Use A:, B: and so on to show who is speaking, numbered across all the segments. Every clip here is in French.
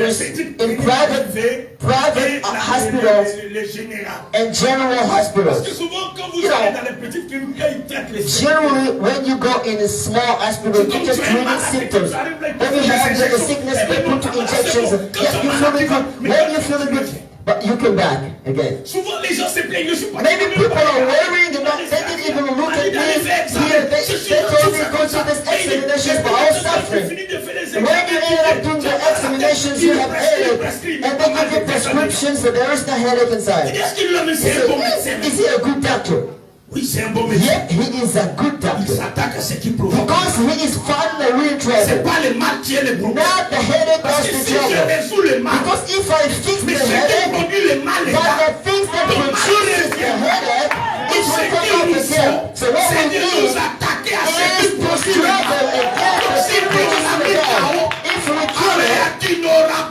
A: doctors in private hospitals and general hospitals. Generally, when you go in a small hospital, you just treating symptoms. When you have the sickness, they put you injections. Yeah, you feel good. When you feel good, but you come back again. Maybe people are worrying, they didn't even look at me here. They told me go to this examinations, but I was suffering. When you end up doing the examinations, you have headache, and they give you prescriptions, so there is no headache inside. Is he a good doctor? Yeah, he is a good doctor. Because he is fighting the real trouble. Not the headache that's the trouble. Because if I fix the headache, but the things that produces the headache, it will come up again. So what we need is to struggle again to see things again. If we kill it, then now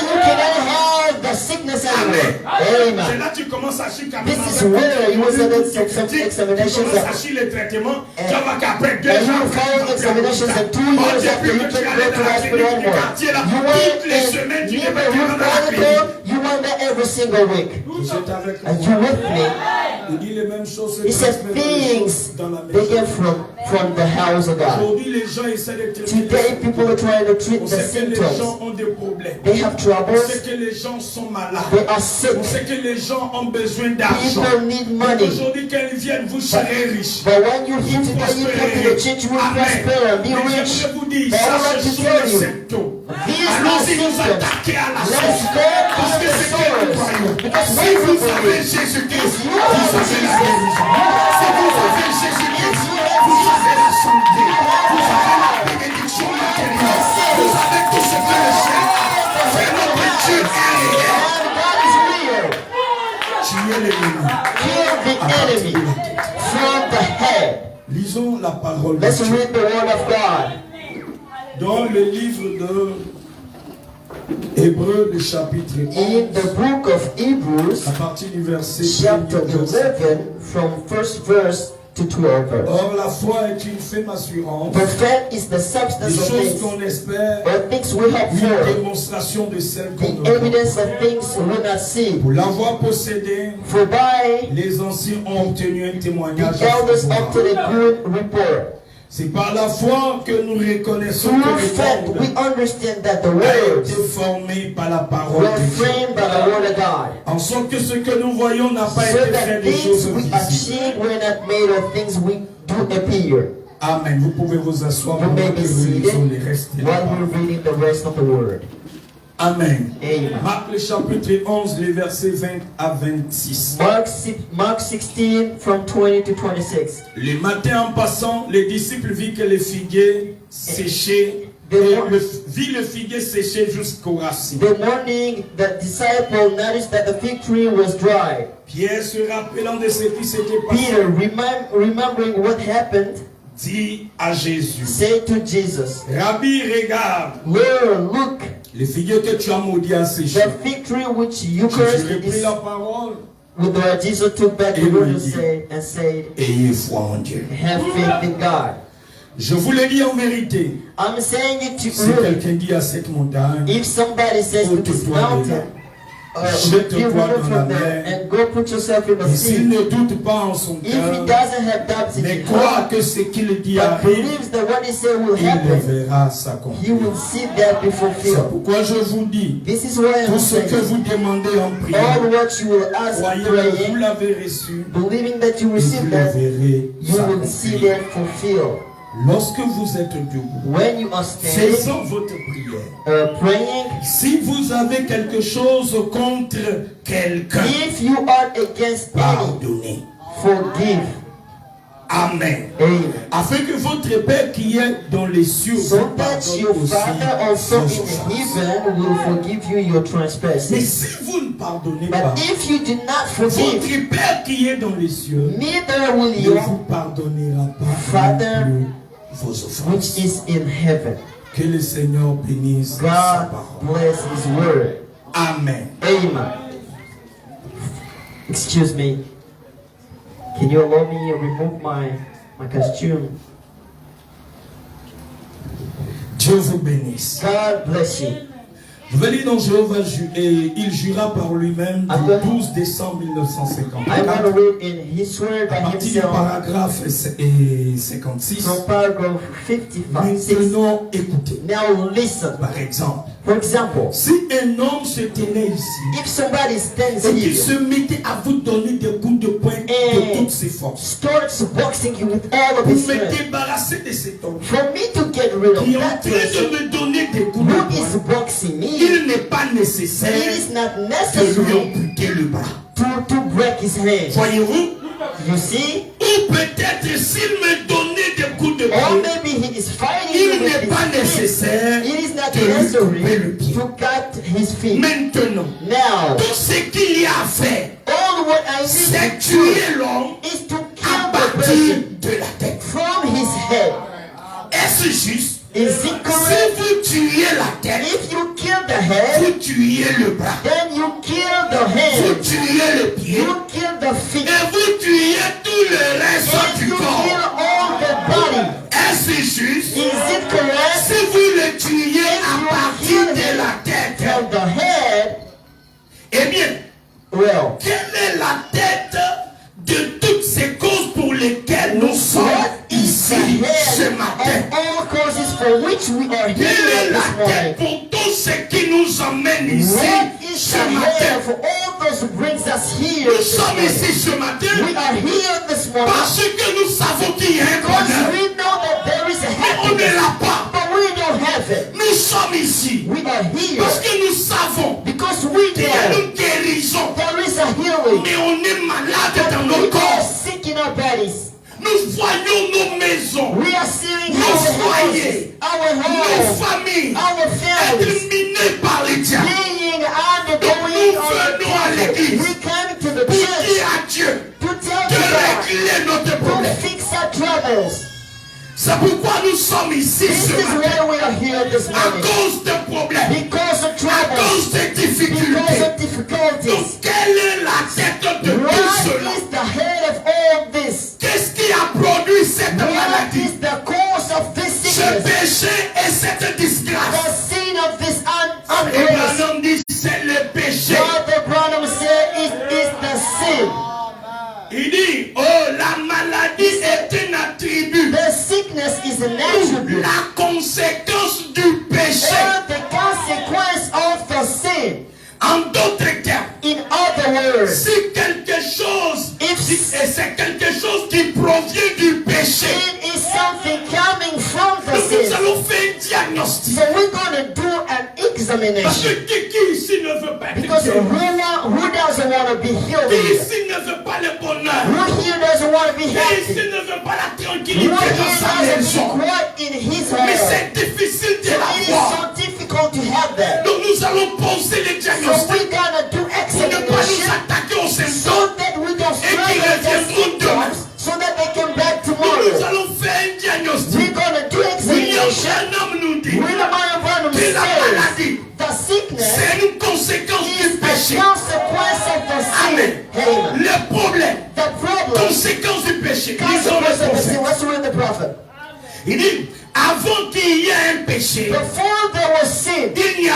A: you cannot have the sickness anymore. Amen. This is where you will send some examinations. And you will follow examinations in 2 years after you can go to the hospital anymore. You went in neighborhood medical, you went there every single week. Are you with me? He said things begin from the house of God. Today people are trying to treat the symptoms. They have troubles. They are sick. People need money. But when you hear today you come to the church, you will prosper and be rich. But I would like to tell you, these new symptoms, let's go to the source. Because when we believe, if you have Jesus, kill the enemy from the head.
B: Lisons la parole.
A: Let's read the word of God.
B: Dans le livre de Hébreux, le chapitre 11.
A: In the book of Hebrews,
B: à partir du verset
A: chapter 11, from first verse to 12 verse.
B: Or la foi est une ferme assurance.
A: But faith is the substance of
B: choses
A: things,
B: qu'on espère,
A: or things we hope
B: une
A: for,
B: démonstration de celles qu'on
A: the evidence of things we not see.
B: Pour l'avoir possédé,
A: For by
B: les anciens ont obtenu un témoignage.
A: the elders obtained a good report.
B: C'est par la foi que nous reconnaissons
A: Through
B: que
A: faith,
B: le
A: we
B: monde
A: understand that the
B: a
A: words
B: été formé par la parole
A: were
B: de Dieu.
A: framed by the word of God.
B: En sorte que ce que nous voyons n'a pas
A: So
B: été
A: that
B: fait des
A: things
B: choses
A: we
B: visibles.
A: achieve were not made of things we do appear.
B: Amen. Vous pouvez vous asseoir
A: You may
B: pendant
A: be
B: que nous lisons les
A: seated
B: restes de la
A: while
B: parole.
A: we're reading the rest of the word.
B: Amen.
A: Amen.
B: Marc le chapitre 11, les versets 20 à 26.
A: Mark 16 from 20 to 26.
B: Le matin en passant, les disciples virent que le figuier séchait, vit le figuier séché jusqu'aux racines.
A: The morning, the disciple noticed that the fig tree was dry.
B: Pierre, se rappelant de ce qui s'était passé,
A: Peter, remembering what happened,
B: dit à Jésus,
A: said to Jesus,
B: Rabbi, regarde,
A: Lord, look,
B: le figuier que tu as maudit a séché.
A: the fig tree which you
B: Jésus
A: cursed
B: reprit
A: is...
B: la parole.
A: With the Jesus took back the word and said,
B: Ayez foi en Dieu.
A: have faith in God.
B: Je vous le dis en vérité.
A: I'm saying it to
B: Si
A: you.
B: quelqu'un dit à cette montagne,
A: If somebody says to this mountain, be removed from there and go put yourself in the
B: et s'il
A: sea.
B: ne doute pas en son
A: If he
B: cœur,
A: doesn't have doubts in
B: mais
A: his
B: croit
A: heart,
B: que ce qu'il dit
A: but
B: arrive,
A: believes that what he said will
B: il le
A: happen,
B: verra
A: he
B: s'accomplir.
A: will see that be
B: C'est
A: fulfilled.
B: pourquoi je vous dis,
A: This is why
B: tout
A: I'm
B: ce que
A: saying,
B: vous demandez en prière,
A: all what you will ask in
B: croyez que vous
A: praying,
B: l'avez reçu
A: believing that you
B: et vous
A: receive
B: le
A: that,
B: verrez
A: you will see
B: s'accomplir.
A: that fulfilled.
B: Lorsque vous êtes debout,
A: When you are standing,
B: faisons votre prière.
A: praying,
B: Si vous avez quelque chose contre quelqu'un,
A: if you are against any,
B: pardonnez.
A: forgive.
B: Amen.
A: Amen.
B: Afin que votre Père qui est dans les cieux
A: So
B: vous
A: that
B: pardonne
A: your
B: aussi
A: Father also
B: vos
A: in
B: offenses.
A: heaven will forgive you your
B: Mais
A: trespasses.
B: si vous ne pardonnez pas,
A: But if you do not forgive,
B: votre Père qui est dans les cieux
A: neither will
B: ne
A: your
B: vous pardonnera pas
A: Father
B: non plus vos
A: which
B: offenses.
A: is in heaven.
B: Que le Seigneur bénisse sa
A: God
B: parole.
A: bless His word.
B: Amen.
A: Amen. Excuse me. Can you allow me to remove my costume?
B: Dieu vous bénisse.
A: God bless you.
B: Je vais lire dans Jéhovah, et il jura par lui-même du 12 décembre 1950.
A: I'm going to read in his word
B: À
A: by
B: partir du
A: himself
B: paragraphe 56.
A: from paragraph 56.
B: Maintenant, écoutez.
A: Now listen.
B: Par exemple,
A: For example,
B: si un homme se tenait ici
A: if somebody stands
B: et qu'il se
A: here
B: mettait à vous donner des coups de poing de toutes ses forces
A: starts boxing you with all of
B: pour
A: his
B: me
A: strength,
B: débarrasser de cet homme
A: for me to get rid of
B: qui est en
A: that
B: train
A: person
B: de me donner des coups de
A: who is
B: poing,
A: boxing me,
B: il n'est pas
A: it
B: nécessaire
A: is not
B: de lui
A: necessary
B: amputer le bras.
A: to break his hand.
B: Voyez-vous?
A: You see?
B: Ou peut-être s'il me donnait des coups de
A: Or
B: poing,
A: maybe he is fighting
B: il
A: you with
B: n'est pas
A: his feet.
B: nécessaire
A: It is not
B: de lui couper
A: necessary
B: le pied.
A: to cut his feet.
B: Maintenant,
A: Now,
B: tout ce qu'il y a à faire,
A: all what I
B: c'est
A: need to
B: tuer l'homme
A: do is to
B: à
A: kill the
B: partir
A: person
B: de la tête.
A: from his head.
B: Est-ce juste?
A: Is it
B: Si
A: correct?
B: vous tuez la tête,
A: If you kill the head,
B: vous tuez le bras,
A: then you kill the
B: vous
A: hand,
B: tuez le pied,
A: you kill the feet,
B: et vous tuez tout le reste
A: and
B: du
A: you kill
B: corps.
A: all the body.
B: Est-ce juste?
A: Is it correct?
B: Si vous le tuez à partir de la tête,
A: From the head,
B: eh bien,
A: well,
B: quelle est la tête de toutes ces causes pour lesquelles nous sommes
A: what is the
B: ici ce
A: head
B: matin?
A: of all causes for which we are
B: Quelle est
A: here
B: la
A: this
B: tête
A: morning?
B: pour tout ce qui nous emmène ici
A: What is
B: ce
A: the
B: matin?
A: head for all those who brings us here
B: Nous
A: this
B: sommes
A: morning?
B: ici ce matin
A: We are here this morning
B: parce que nous savons qu'il y a un
A: because
B: bonheur.
A: we know that there is a
B: On ne
A: happiness,
B: l'a pas.
A: but we don't have it.
B: Nous sommes ici
A: We are here
B: parce que nous savons
A: because we
B: qu'il y a
A: know
B: une guérison.
A: there is a healing.
B: Mais on est malade dans
A: We
B: nos
A: are
B: corps.
A: sick in our bodies.
B: Nous voyons nos maisons,
A: We are seeing
B: Nos
A: our
B: foyers,
A: houses, our
B: nos
A: homes,
B: familles
A: our families
B: être minées par les diables.
A: being undergoing on the devil. We come to the
B: Pour dire
A: church
B: à Dieu
A: to tell
B: de
A: God
B: régler notre
A: to
B: problème.
A: fix our troubles.
B: C'est pourquoi nous sommes ici
A: This
B: ce
A: is
B: matin.
A: why we are here this
B: À
A: morning.
B: cause de problèmes,
A: Because of
B: à
A: troubles,
B: cause de
A: because
B: difficultés.
A: of difficulties.
B: Donc, quelle est la tête de tout
A: What
B: cela?
A: is the head of all this?
B: Qu'est-ce qui a produit cette
A: What
B: maladie?
A: is the cause of this
B: Ce
A: sickness?
B: péché et cette disgrâce.
A: The sin of this
B: Et
A: ungrace.
B: Branham dit c'est le péché.
A: Brother Branham said it is the sin.
B: Il dit, oh, la maladie est un attribut.
A: The sickness is an attribute.
B: La conséquence du péché.
A: Or the consequence of the sin.
B: En d'autres termes,
A: In other words,
B: si quelque chose,
A: If-
B: et c'est quelque chose qui provient du péché,
A: sin is something coming from the
B: nous
A: sin.
B: allons faire un diagnostic.
A: So we're going to do an
B: Parce
A: examination.
B: que qui ici ne veut pas être
A: Because
B: guéri?
A: who doesn't want to be healed
B: Qui
A: here?
B: ici ne veut pas le bonheur?
A: Who here doesn't want to be
B: Qui
A: happy?
B: ici ne veut pas la
A: Who
B: tranquillité
A: here
B: dans sa
A: doesn't
B: maison?
A: be quiet in his
B: Mais
A: home?
B: c'est difficile de
A: It is
B: l'avoir.
A: so difficult to have that.
B: Donc nous allons poser les
A: So
B: diagnostics
A: we're gonna do
B: pour ne pas nous
A: examination
B: attaquer aux symptômes.
A: so that we don't struggle with the symptoms, so that they come back
B: Nous
A: tomorrow.
B: allons faire un diagnostic.
A: We're gonna do
B: William
A: examination.
B: Branham nous dit
A: William Branham
B: que la
A: says
B: maladie,
A: the sickness
B: c'est une conséquence
A: is
B: du
A: the
B: péché.
A: consequence of the sin.
B: Amen.
A: Amen.
B: Le problème,
A: The problem,
B: conséquence du péché. Lisons
A: consequence
B: le
A: of the sin.
B: prophète.
A: Let's read the prophet.
B: Il dit, avant qu'il y ait un péché,
A: Before there was sin,
B: il n'y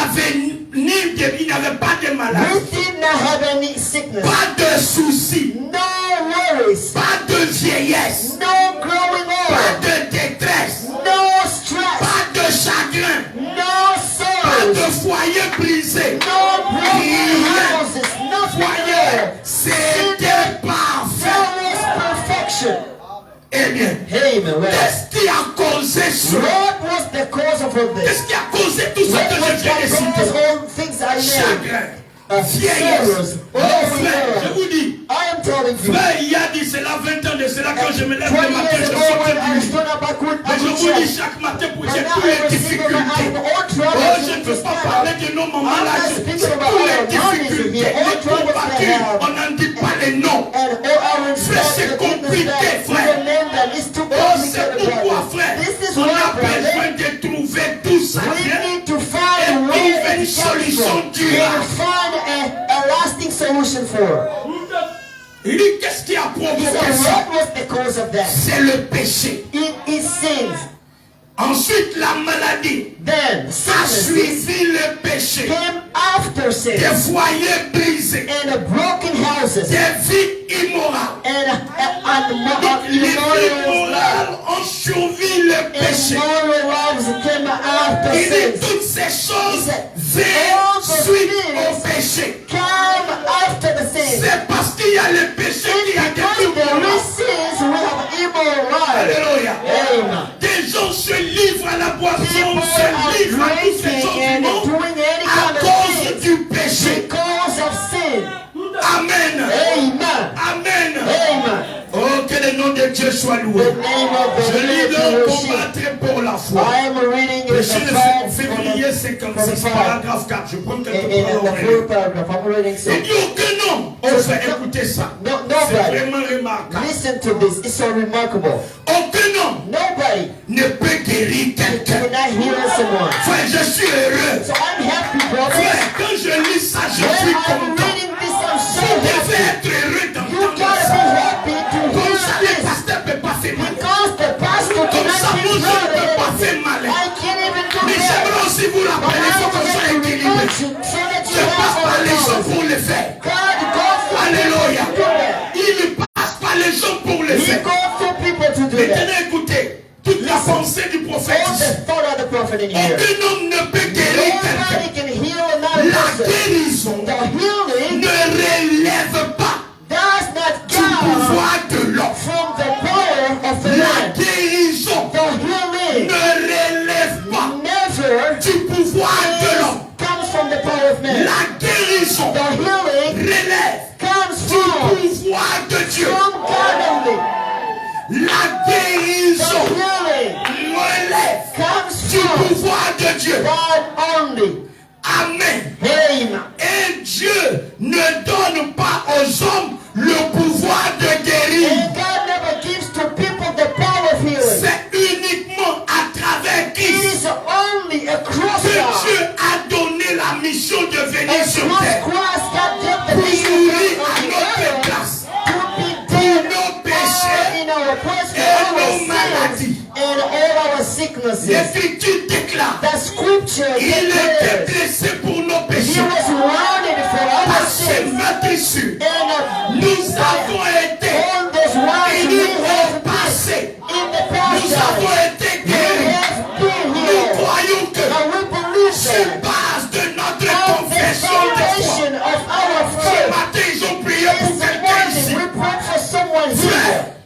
B: avait pas de
A: we
B: maladie,
A: did not have any sickness,
B: pas de soucis,
A: no worries,
B: pas de vieillesse,
A: no growing
B: pas
A: old,
B: de détresse,
A: no stress,
B: pas de chagrin,
A: no
B: pas de
A: sorrows,
B: foyer brisé.
A: no broken
B: Rien.
A: houses, nothing
B: Foyer,
A: there.
B: c'était parfait.
A: There was perfection.
B: Eh bien,
A: Amen. Well,
B: qu'est-ce qui a causé cela?
A: what was the cause of all this?
B: Qu'est-ce qui a causé tout ce
A: What
B: que
A: was
B: je viens de
A: the cause
B: citer?
A: of all things I named?
B: Chagrin,
A: Sorrows.
B: vieillesse.
A: Oh,
B: Mon frère,
A: yeah.
B: je vous dis,
A: I am telling you.
B: frère, il y a dit, c'est là 20 ans de cela, quand je me lève
A: 20
B: le matin,
A: years
B: je
A: ago
B: sors
A: when I
B: de
A: stood up, I could
B: Mais je vous dis
A: check.
B: chaque matin pour
A: But
B: j'ai
A: now
B: toutes les
A: every single day I have
B: difficultés.
A: all
B: Oh,
A: troubles
B: je ne
A: to
B: peux pas
A: stand
B: parler
A: up.
B: de nos moments
A: I'm not
B: malades.
A: speaking
B: Toutes
A: about
B: les
A: our bodies
B: difficultés,
A: here. All
B: les
A: troubles that
B: combattus,
A: have.
B: on n'en dit pas les noms.
A: And all our
B: Frère, c'est compliqué, frère.
A: It's too
B: Oh, c'est
A: complicated,
B: pourquoi,
A: brother.
B: frère,
A: This is
B: on
A: why,
B: a besoin
A: brother,
B: de trouver tout ça
A: we
B: bien
A: need to
B: et
A: find where
B: trouver une
A: it comes
B: solution
A: from.
B: durable.
A: And find a lasting solution for.
B: Il dit, qu'est-ce qui a
A: He
B: provoqué
A: said,
B: ça?
A: what was the cause of that?
B: C'est le péché.
A: It is sins.
B: Ensuite, la maladie
A: Then
B: a
A: sickness
B: suivi le péché.
A: came after sin.
B: Des foyers brisés.
A: And broken houses.
B: Des vies immorales.
A: And
B: Les vies
A: immoral
B: immorales ont suivi le péché.
A: lives came after
B: Il dit
A: sin.
B: toutes ces choses
A: All
B: viennent
A: the
B: suite au
A: things
B: péché.
A: come after the sin.
B: C'est parce qu'il y a le péché qui a
A: Because
B: détruit
A: there
B: le
A: is sins, we have immoral lives.
B: Alléluia.
A: Amen.
B: Des gens se livrent à la boisson,
A: People
B: se
A: are
B: livrent à toutes ces
A: drinking
B: choses du
A: and
B: monde
A: doing any
B: à
A: kind of
B: cause
A: things
B: du péché.
A: because of sin.
B: Amen.
A: Amen.
B: Amen.
A: Amen.
B: Oh, que le nom de Dieu soit
A: The
B: loué.
A: name of the
B: Je lis
A: Lord
B: donc
A: be worshipped.
B: combattre pour la foi.
A: I am reading in the
B: Péché de
A: Psalms
B: février 56, paragraphe 4. Je prends quelques
A: in the
B: paroles.
A: fourth paragraph. I'm reading
B: Il
A: some.
B: dit aucun homme. On fait écouter ça.
A: No,
B: C'est
A: nobody.
B: vraiment remarquable.
A: Listen to this. It's so remarkable.
B: Aucun homme
A: Nobody
B: ne peut guérir quelqu'un.
A: cannot heal someone.
B: Frère, je suis heureux.
A: So I'm happy, brothers.
B: Frère, quand je lis ça, je
A: When
B: suis
A: I'm
B: content.
A: reading this, I'm so
B: Vous devez
A: happy.
B: être heureux
A: You
B: d'entendre
A: gotta
B: ça.
A: be happy to
B: Comme
A: hear
B: ça, le
A: this.
B: pasteur ne peut pas faire mal.
A: Because the pastor
B: Comme ça,
A: cannot
B: moi,
A: be
B: je ne peux pas
A: proud.
B: faire mal.
A: I can't even do
B: Mais
A: that.
B: j'aimerais aussi vous
A: But
B: rappeler, il
A: I
B: faut qu'on soit
A: want to
B: équilibré.
A: remind you so that
B: Je
A: you
B: ne passe
A: have
B: pas
A: all
B: les gens
A: the
B: pour le faire.
A: God goes to
B: Alléluia.
A: people to do that.
B: Il ne passe pas les gens pour le
A: He
B: faire.
A: goes to people to do that.
B: Maintenant, écoutez. Toute la pensée du prophète.
A: All the thought of the prophet in here.
B: Aucun homme ne peut guérir quelqu'un.
A: Nobody can heal another
B: La
A: person.
B: guérison
A: The healing
B: ne relève pas
A: does not
B: du
A: come
B: pouvoir de l'homme.
A: from the power of the
B: La
A: man.
B: guérison
A: The healing
B: ne relève pas
A: never
B: du pouvoir de l'homme.
A: comes from the power of man.
B: La guérison
A: The healing
B: relève
A: comes
B: du
A: from
B: pouvoir de Dieu.
A: God only.
B: La
A: The
B: guérison
A: healing
B: relève
A: comes
B: du
A: from
B: pouvoir de Dieu.
A: God only.
B: Amen.
A: Amen.
B: Et Dieu ne donne pas aux hommes le pouvoir de guérir.
A: And God never gives to people the power of healing.
B: C'est uniquement à travers
A: It
B: Christ
A: is only across
B: que
A: God.
B: Dieu a donné la mission de venir sur
A: Across
B: terre
A: Christ, God gave the
B: pour
A: mission
B: mourir
A: on
B: à
A: the
B: notre
A: earth
B: place
A: to be dead
B: nos péchés
A: in our place for
B: et
A: our
B: nos
A: sins
B: maladies.
A: and all our sicknesses.
B: L'Écriture déclare
A: The scripture
B: il était
A: declares
B: blessé pour nos
A: He
B: péchés.
A: was wounded for our
B: Par ses
A: sins,
B: meurtrissures,
A: and
B: nous avons été
A: on this one we
B: bénis
A: have
B: au passé.
A: in the
B: Nous
A: past
B: avons
A: time.
B: été
A: We
B: guéris.
A: have been
B: Nous
A: healed.
B: croyons que
A: And we believe
B: sur
A: that
B: base de notre
A: on the
B: confession de foi,
A: foundation of our
B: ce
A: faith.
B: matin ils ont prié pour
A: This
B: quelqu'un ici.
A: morning we pray for someone here.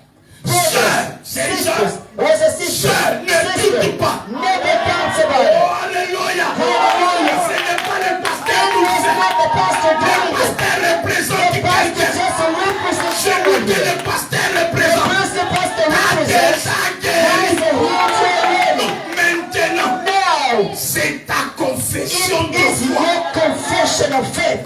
B: Sœur, c'est
A: Sisters,
B: ça.
A: where's a sister?
B: Sœur, ne
A: Sister,
B: doute pas.
A: never doubt about it.
B: Oh, alléluia.
A: Hallelujah.
B: Ce n'est pas le pasteur
A: It
B: qui
A: was
B: fait.
A: not the pastor
B: Le
A: doing it.
B: pasteur représente
A: The pastor
B: quelqu'un.
A: just represents
B: Celui
A: someone
B: que
A: here.
B: le pasteur
A: The
B: représente
A: pastor
B: a
A: represents
B: déjà
A: has
B: guéri.
A: a healed already.
B: Maintenant,
A: Now,
B: c'est ta confession
A: it
B: de
A: is
B: foi.
A: your confession of faith.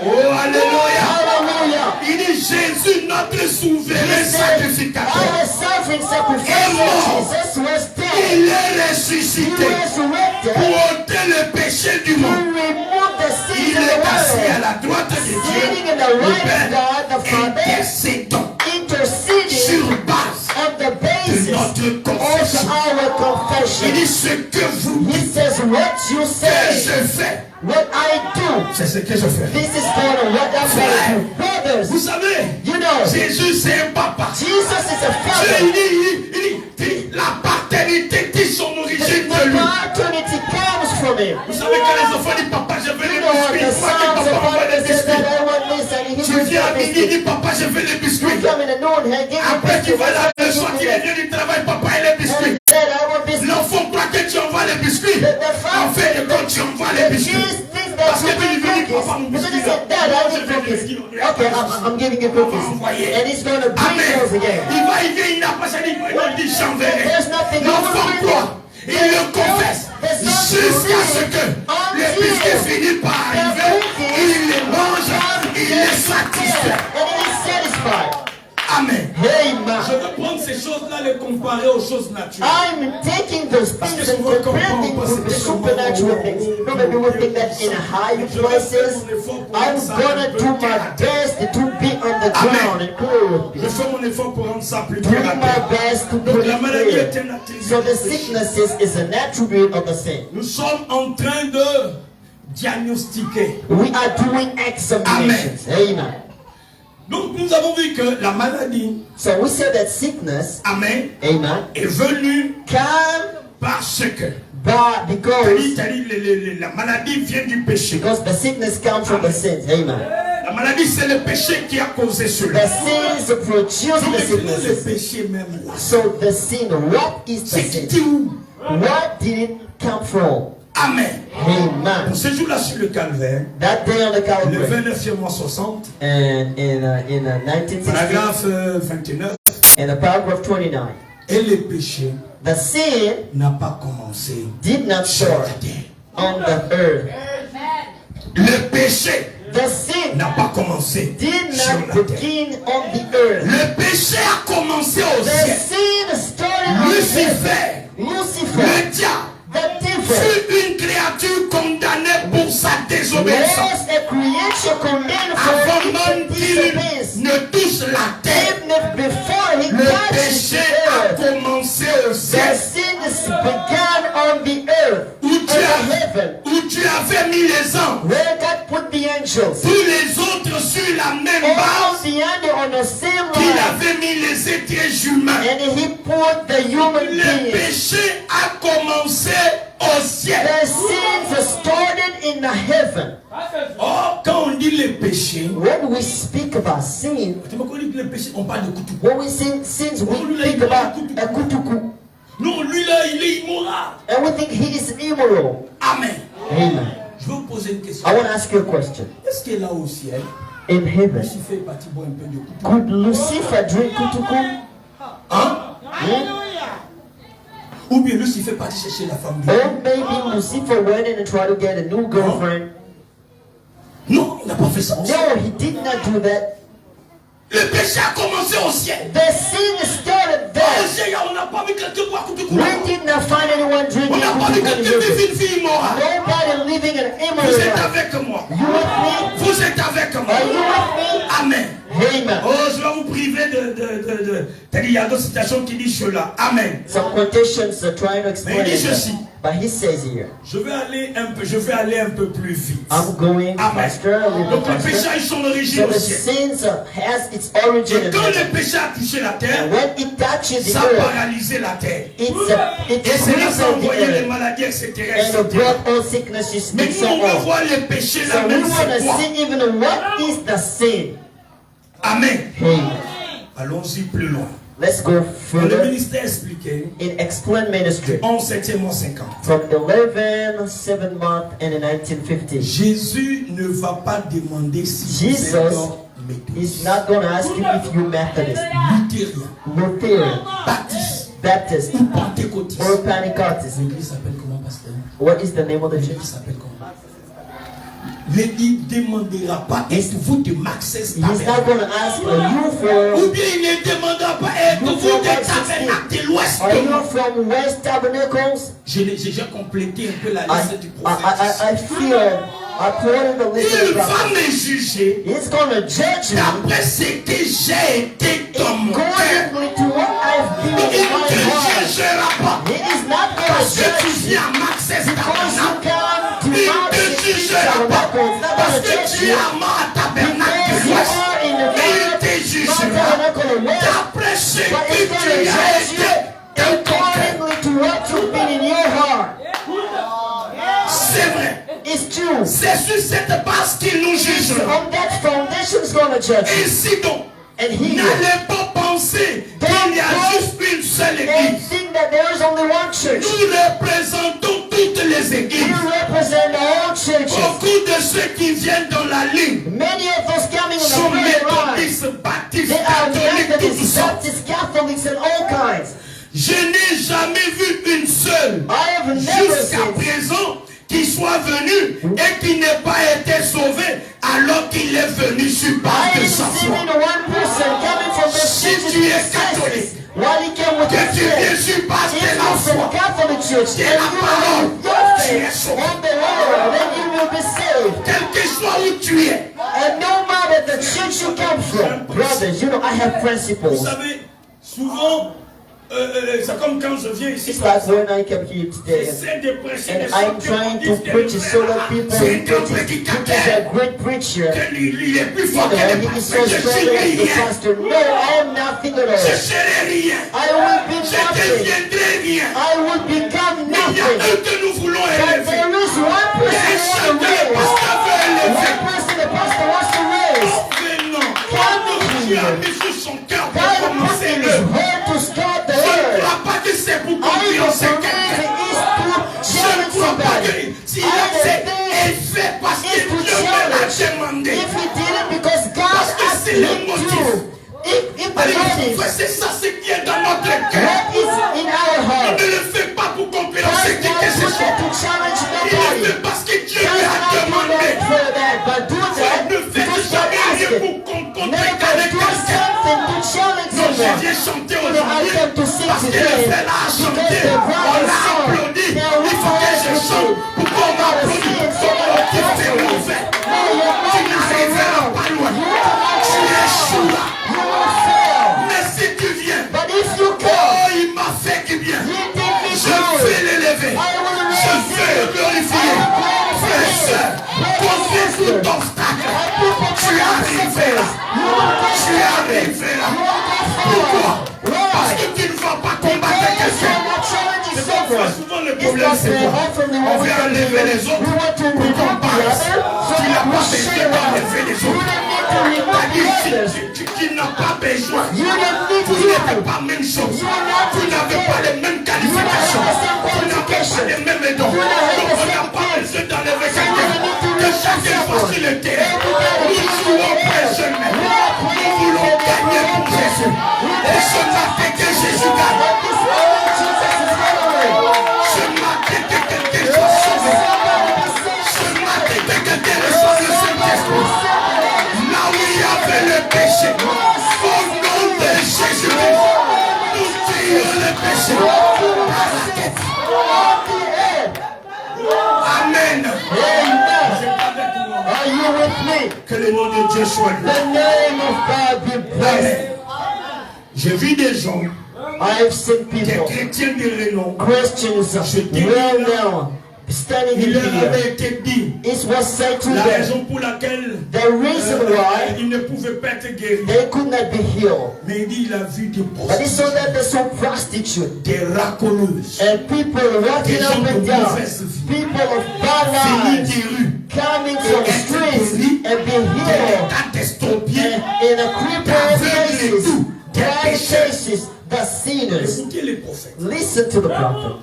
B: Oh, alléluia.
A: Hallelujah.
B: Il dit Jésus, notre souverain
A: He said,
B: sacrificateur.
A: our sovereign sacrifice, Jesus was dead.
B: Il est
A: He
B: ressuscité
A: resurrected
B: pour ôter le péché du
A: to
B: monde.
A: remove the sins
B: Il
A: of
B: est
A: the
B: assis à
A: world.
B: la droite de
A: Sitting
B: Dieu.
A: in the
B: Le
A: right of
B: Père,
A: God, the Father,
B: intercédant
A: interceding
B: sur base
A: on the
B: de
A: basis
B: notre
A: of
B: confession.
A: our
B: Il
A: confession.
B: dit ce que vous
A: He
B: dites
A: says, what you
B: que
A: say,
B: je fais,
A: what I do,
B: c'est ce que je fais.
A: this is called what I'm going to do. Brothers,
B: Vous savez,
A: you know,
B: Jésus c'est un papa.
A: Jesus is a
B: Dieu,
A: father.
B: il dit, la paternité dit son origine de
A: The
B: lui.
A: paternity comes from him.
B: Vous savez quand les enfants disent papa je veux
A: You
B: les
A: know,
B: biscuits,
A: the
B: il faut que
A: sons of
B: papa envoie
A: father
B: les
A: says that
B: biscuits.
A: I want this, and he
B: Tu
A: gives
B: viens à
A: you
B: midi,
A: this.
B: dis papa je veux les biscuits.
A: You come in the noon, he gives you
B: Après tu
A: this.
B: vas là le soir, tu reviens du travail, papa et les biscuits.
A: And said, I want this.
B: L'enfant croit que tu envoies les biscuits.
A: The
B: En fait de compte tu envoies les biscuits. Parce que tu lui dis papa mon biscuit là.
A: Dad, I
B: Je
A: need
B: veux les
A: cookies.
B: biscuits.
A: Okay, I'm giving you cookies. And he's going to bring
B: Amen.
A: those again.
B: Il va, il vient, il n'a pas ça, il dit j'enverrai.
A: There's nothing
B: L'enfant croit. Il le confesse jusqu'à ce que les biscuits finissent par arriver. Il les mange, il les satisfait.
A: And he is satisfied.
B: Amen.
A: Amen.
B: Je veux prendre ces choses-là et les comparer aux choses naturelles.
A: I'm taking those things and comparing with the supernatural things. No, maybe we think that in high places, I'm gonna do my best to be on the the ground and clear with
B: Je
A: me.
B: fais mon effort pour rendre ça plus
A: Doing
B: clair.
A: my best to
B: Donc
A: put
B: la
A: it
B: maladie
A: clear.
B: est un attribut.
A: So the
B: du péché.
A: sicknesses is an attribute of the sin.
B: Nous sommes en train de diagnostiquer.
A: We are doing examinations. Amen.
B: Donc nous avons vu que la maladie,
A: So we say that sickness,
B: amen,
A: amen,
B: est venue
A: can
B: parce que
A: because
B: la maladie vient du péché.
A: the sickness comes from the sins. Amen.
B: La maladie, c'est le péché qui a causé cela.
A: The sins produce
B: Donc
A: the
B: maintenant, le
A: sicknesses.
B: péché même là.
A: So the sin, what is the
B: C'est
A: sin?
B: qui où?
A: Where did it come from?
B: Amen.
A: Amen.
B: Ce jour-là sur le calvaire,
A: That day on the
B: le
A: Calvary,
B: 29e mois 60,
A: and in 1960,
B: paragraphe 29,
A: in the paragraph 29,
B: et le péché
A: the sin
B: n'a pas commencé
A: did not
B: sur la
A: start
B: terre.
A: on the earth.
B: Le péché
A: The sin
B: n'a pas commencé
A: did
B: sur
A: not
B: la terre.
A: begin on the earth.
B: Le péché a commencé au
A: The
B: ciel.
A: sin started on the
B: Lucifer,
A: earth. Lucifer,
B: le diable,
A: the devil,
B: fut une créature condamnée pour sa désobéissance.
A: was a creature condemned
B: Avant
A: for
B: même
A: its
B: qu'il
A: disobedience.
B: ne touche la terre,
A: Even before he
B: le
A: touched
B: péché
A: the
B: a
A: earth,
B: commencé au
A: the
B: ciel.
A: sin began on the earth,
B: Où
A: on the heaven,
B: Dieu avait mis les anges,
A: where God put the angels.
B: tous les autres sur la même
A: All
B: base
A: the other on the same
B: qu'il
A: line,
B: avait mis les êtres humains.
A: and he put the human
B: Le
A: beings.
B: péché a commencé au ciel.
A: The sins started in the heaven.
B: Or, quand on dit le péché,
A: When we speak about sin,
B: tu me connais que le péché, on parle de couteau.
A: when we sing sins, we think about a kutuku,
B: Non, lui là, il est immoral.
A: and we think he is immoral.
B: Amen.
A: Amen.
B: Je vais vous poser une question.
A: I want to ask you a question.
B: Est-ce que là au ciel,
A: In heaven,
B: Lucifer est parti boire un peu de couteau?
A: could Lucifer drink kutuku?
B: Hein?
A: Hmm?
B: Ou bien Lucifer est parti chercher la femme de
A: Or maybe Lucifer went in and tried to get a new girlfriend.
B: Non, il n'a pas fait ça au ciel.
A: No, he did not do that.
B: Le péché a commencé au ciel.
A: The sin started
B: Au
A: there.
B: ciel, on n'a pas vu quelqu'un boire couteau.
A: We did not find anyone
B: On
A: drinking
B: n'a pas vu
A: kutuku in
B: quelqu'un
A: heaven.
B: vivre une vie immorale.
A: Nobody living an
B: Vous
A: immoral
B: êtes
A: life.
B: avec moi.
A: You with me?
B: Vous êtes avec moi.
A: Are you with me?
B: Amen.
A: Amen.
B: Oh, je vais vous priver de. Il y a d'autres citations qui disent cela. Amen.
A: Some quotations are trying to explain
B: Mais il dit
A: it,
B: ceci.
A: but he says here,
B: Je vais aller un peu plus vite.
A: I'm going
B: Amen.
A: faster, a little
B: Donc le
A: faster.
B: péché a eu son origine
A: So
B: au
A: the
B: ciel.
A: sins has its origin
B: Et
A: in
B: quand le
A: heaven.
B: péché a touché la
A: And
B: terre,
A: when it touches the
B: ça a
A: earth,
B: paralysé la terre.
A: it
B: Et c'est là que ça a
A: freezes the
B: envoyé les
A: earth
B: maladies, etc.
A: and
B: etc.
A: brought all sicknesses
B: Mais
A: and
B: nous,
A: so
B: on va
A: on.
B: voir le péché
A: So
B: là
A: we
B: même,
A: want
B: c'est
A: to
B: quoi?
A: see even what is the sin.
B: Amen.
A: Amen.
B: Allons-y plus loin.
A: Let's go
B: Dans le
A: further
B: ministère expliqué,
A: in Explain Ministry.
B: 11 7e mois 50.
A: From 11, 7 month in the 1950s.
B: Jésus ne va pas demander si vous
A: Jesus
B: êtes
A: He's
B: méthodiste,
A: not going to ask you if you're Methodist,
B: luthérien,
A: Lutheran,
B: baptiste
A: Baptist,
B: ou pentecôtiste.
A: or Pentecostal.
B: L'église s'appelle comment, pasteur?
A: What is the name of the
B: L'église
A: church?
B: s'appelle comment? Il ne demandera pas êtes-vous de Maxès
A: He's not
B: Tabernacle?
A: going to ask, are you from,
B: Ou bien il ne demandera pas êtes-vous des tabernacles de l'Ouest?
A: are you from West Tabernacles?
B: J'ai déjà complété un peu la
A: I,
B: liste du prophète.
A: I feel I put in the list
B: Il
A: of
B: va
A: prophets.
B: me juger
A: He's going to judge me
B: d'après ce que j'ai été dans mon cœur.
A: accordingly to what I've been
B: Il
A: in
B: ne
A: my
B: te
A: heart.
B: jugera pas
A: He is not going
B: parce
A: to
B: que tu
A: judge you
B: viens à Maxès
A: because you
B: Tabernacle.
A: come to
B: Il
A: Mount
B: ne te
A: Sinai
B: jugera pas
A: Tabernacle. It's not
B: parce
A: going to
B: que
A: judge
B: tu es
A: you
B: à Mount Tabernacle
A: because
B: de
A: you
B: l'Ouest.
A: are in the
B: Il
A: Mount
B: te jugera
A: Tabernacle of West.
B: d'après ce
A: But
B: que
A: it's going
B: tu
A: to
B: as
A: judge
B: été
A: you
B: dans ton cœur.
A: accordingly to what you've been in your heart.
B: C'est vrai.
A: It's true.
B: C'est sur cette base qu'il nous jugera.
A: On that foundation is going to judge you.
B: Ainsi donc,
A: And he will.
B: n'allez pas penser qu'il y a juste une seule
A: And
B: église.
A: think that there is only one church.
B: Nous représentons toutes les
A: We
B: églises.
A: represent all churches.
B: Beaucoup de ceux qui viennent dans la ligne
A: Many of those coming on
B: sont
A: the prayer line,
B: méthodistes, baptistes,
A: they are
B: catholiques, tout
A: Methodists,
B: ça.
A: Baptists, Catholics, and all kinds.
B: Je n'ai jamais vu une seule
A: I have never
B: jusqu'à
A: seen
B: présent qui soit venue et qui n'ait pas été sauvée alors qu'il est venu sur
A: I
B: base de
A: haven't
B: sa
A: seen
B: foi.
A: even one person coming from the
B: Si
A: churches
B: tu es
A: and
B: catholique,
A: churches while he came with
B: que
A: his
B: tu viens
A: faith.
B: sur base
A: If
B: de la
A: you're from
B: foi,
A: Catholic church
B: de
A: and
B: la
A: you
B: parole,
A: believe your
B: tu es
A: faith
B: sauvé.
A: on the Lord, then you will be saved.
B: Quel que soit où tu es,
A: And no matter the the church you come from, brothers, you know I have
C: Vous
A: principles.
C: savez, souvent, c'est comme quand je viens ici.
A: It's like when I come here today
C: J'essaie de prêcher des
A: and I'm
C: choses
A: trying
C: qui
A: to
C: disent que
A: preach
C: le
A: to so
C: frère
A: that people
B: C'est un
A: who
B: prédicateur.
A: is a great preacher.
B: Il est plus
A: You
B: fort que
A: know,
B: le
A: he is so
B: pasteur. Je
A: strong
B: suis
A: as the
B: rien.
A: pastor. No, I am nothing at
B: Je
A: all.
B: serai rien.
A: I will be
B: Je
A: nothing.
B: deviendrai rien.
A: I will become
B: Il y a
A: nothing.
B: un que nous voulons
A: But
B: élever.
A: there is one person
B: Un
A: who
B: seul
A: wants
B: que
A: to
B: le
A: raise.
B: pasteur veut élever.
A: One person the pastor wants to raise.
B: Venons.
A: Coming
B: Dieu a
A: here.
B: mis sur son cœur pour
A: God put
B: commencer
A: in
B: le.
A: his heart to start the
B: Je ne
A: word.
B: crois pas que c'est pour
A: I
B: concurrencer
A: believe
B: quelqu'un.
A: is to
B: Je ne
A: challenge
B: crois pas
A: somebody.
B: que s'il
A: I
B: a fait,
A: believe
B: il fait parce que
A: is to
B: Dieu me l'a
A: challenge.
B: demandé.
A: If he did it because God
B: Parce que
A: asked
B: c'est le
A: him
B: motif.
A: to. If the
B: Allez,
A: motive,
B: c'est ça ce qui est dans notre cœur.
A: what is in our
B: Il
A: heart?
B: ne le fait pas pour
A: God
B: concurrencer qui que ce
A: not
B: soit.
A: put to challenge
B: Il le
A: nobody.
B: fait parce que Dieu
A: God
B: lui a
A: not do
B: demandé.
A: that for that, but do that
B: Ne faites
A: because God
B: jamais
A: asked
B: rien
A: it.
B: pour contrer
A: Never do
B: quelqu'un.
A: something to challenge
B: Non, je
A: someone.
B: viens chanter
A: You know, I
B: aujourd'hui
A: come to sing
B: parce que le
A: today
B: frère a chanté,
A: because the
B: on
A: brother
B: l'a
A: sung.
B: applaudi.
A: Now we
B: Il faut que je
A: praise
B: chante
A: you.
B: pour qu'on m'applaudisse. Tu fais mauvais.
A: No, your
B: Tu
A: mind is
B: n'arriveras
A: wrong.
B: pas loin.
A: You cannot
B: Tu échoues là.
A: You will fail.
B: Mais si tu viens,
A: But if you
B: oh,
A: come,
B: il m'a fait du bien.
A: you did me
B: Je vais
A: good.
B: l'élever.
A: I will
B: Je
A: raise
B: vais le
A: you.
B: glorifier. Frère et sœur, contre tout obstacle, tu arriveras. Tu arriveras. Pourquoi? Parce que tu ne vas pas combattre quelqu'un. Souvent le problème c'est quoi? On veut enlever les autres pour qu'on paraisse. Tu n'as pas besoin d'enlever les autres. Tu n'as pas besoin. Vous n'êtes pas la même chose. Vous n'avez pas les mêmes qualifications. Vous n'avez pas les mêmes dons. Donc on n'a pas besoin d'enlever quelqu'un. Que chacun fasse le terrain. Nous jouons personnellement. Nous voulons gagner pour Jésus. Et ce matin que Jésus gagne. Ce matin que quelqu'un soit sauvé. Ce matin que quelqu'un reçoive le Saint-Esprit. Là où il y avait le péché, au nom de Jésus-Christ, nous tuons le péché par la tête. Amen.
A: Are you with me?
B: Que le nom de Dieu soit loué.
A: The name of God be blessed.
B: Amen. J'ai vu des gens,
A: I've seen
B: des
A: people,
B: chrétiens de renom,
A: Christians, well known, standing
B: il
A: in
B: leur
A: here.
B: avait été dit
A: It was said to
B: la
A: them,
B: raison pour laquelle
A: the reason why
B: ils ne pouvaient pas être guéris.
A: they could not be healed.
B: Mais il dit il a vu des
A: But he saw
B: prostituées,
A: that they saw prostitutes
B: des racoleuses,
A: and people walking up and down, people of bad
B: venus
A: lives,
B: des rues,
A: coming from the streets and be healed.
B: des d'estompiers,
A: In a crippled cases, blind cases, the sinners.
B: écoutez les prophètes.
A: Listen to the prophet.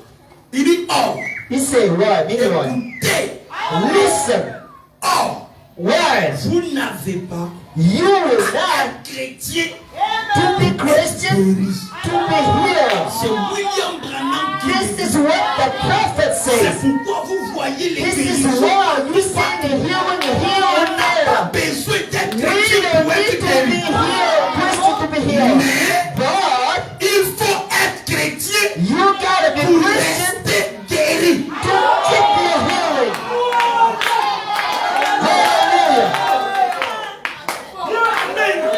B: Il dit or,
A: He said, why? Meaning what?
B: écoutez,
A: Listen.
B: or,
A: Why?
B: vous n'avez pas
A: You will not
B: chrétien
A: to be Christian,
B: guéri.
A: to be healed.
B: C'est William Branham qui dit.
A: This is what the prophet
B: C'est
A: says.
B: pourquoi vous voyez les
A: This is
B: guérisons.
A: why you see the healing here
B: On
A: and
B: n'a pas
A: there.
B: besoin d'être
A: We
B: chrétien
A: don't
B: pour
A: need
B: être
A: to be
B: guéri.
A: healed, Christian to be healed. But
B: Il faut être chrétien
A: you gotta be
B: pour
A: Christian
B: rester guéri.
A: to keep your healing. Hallelujah.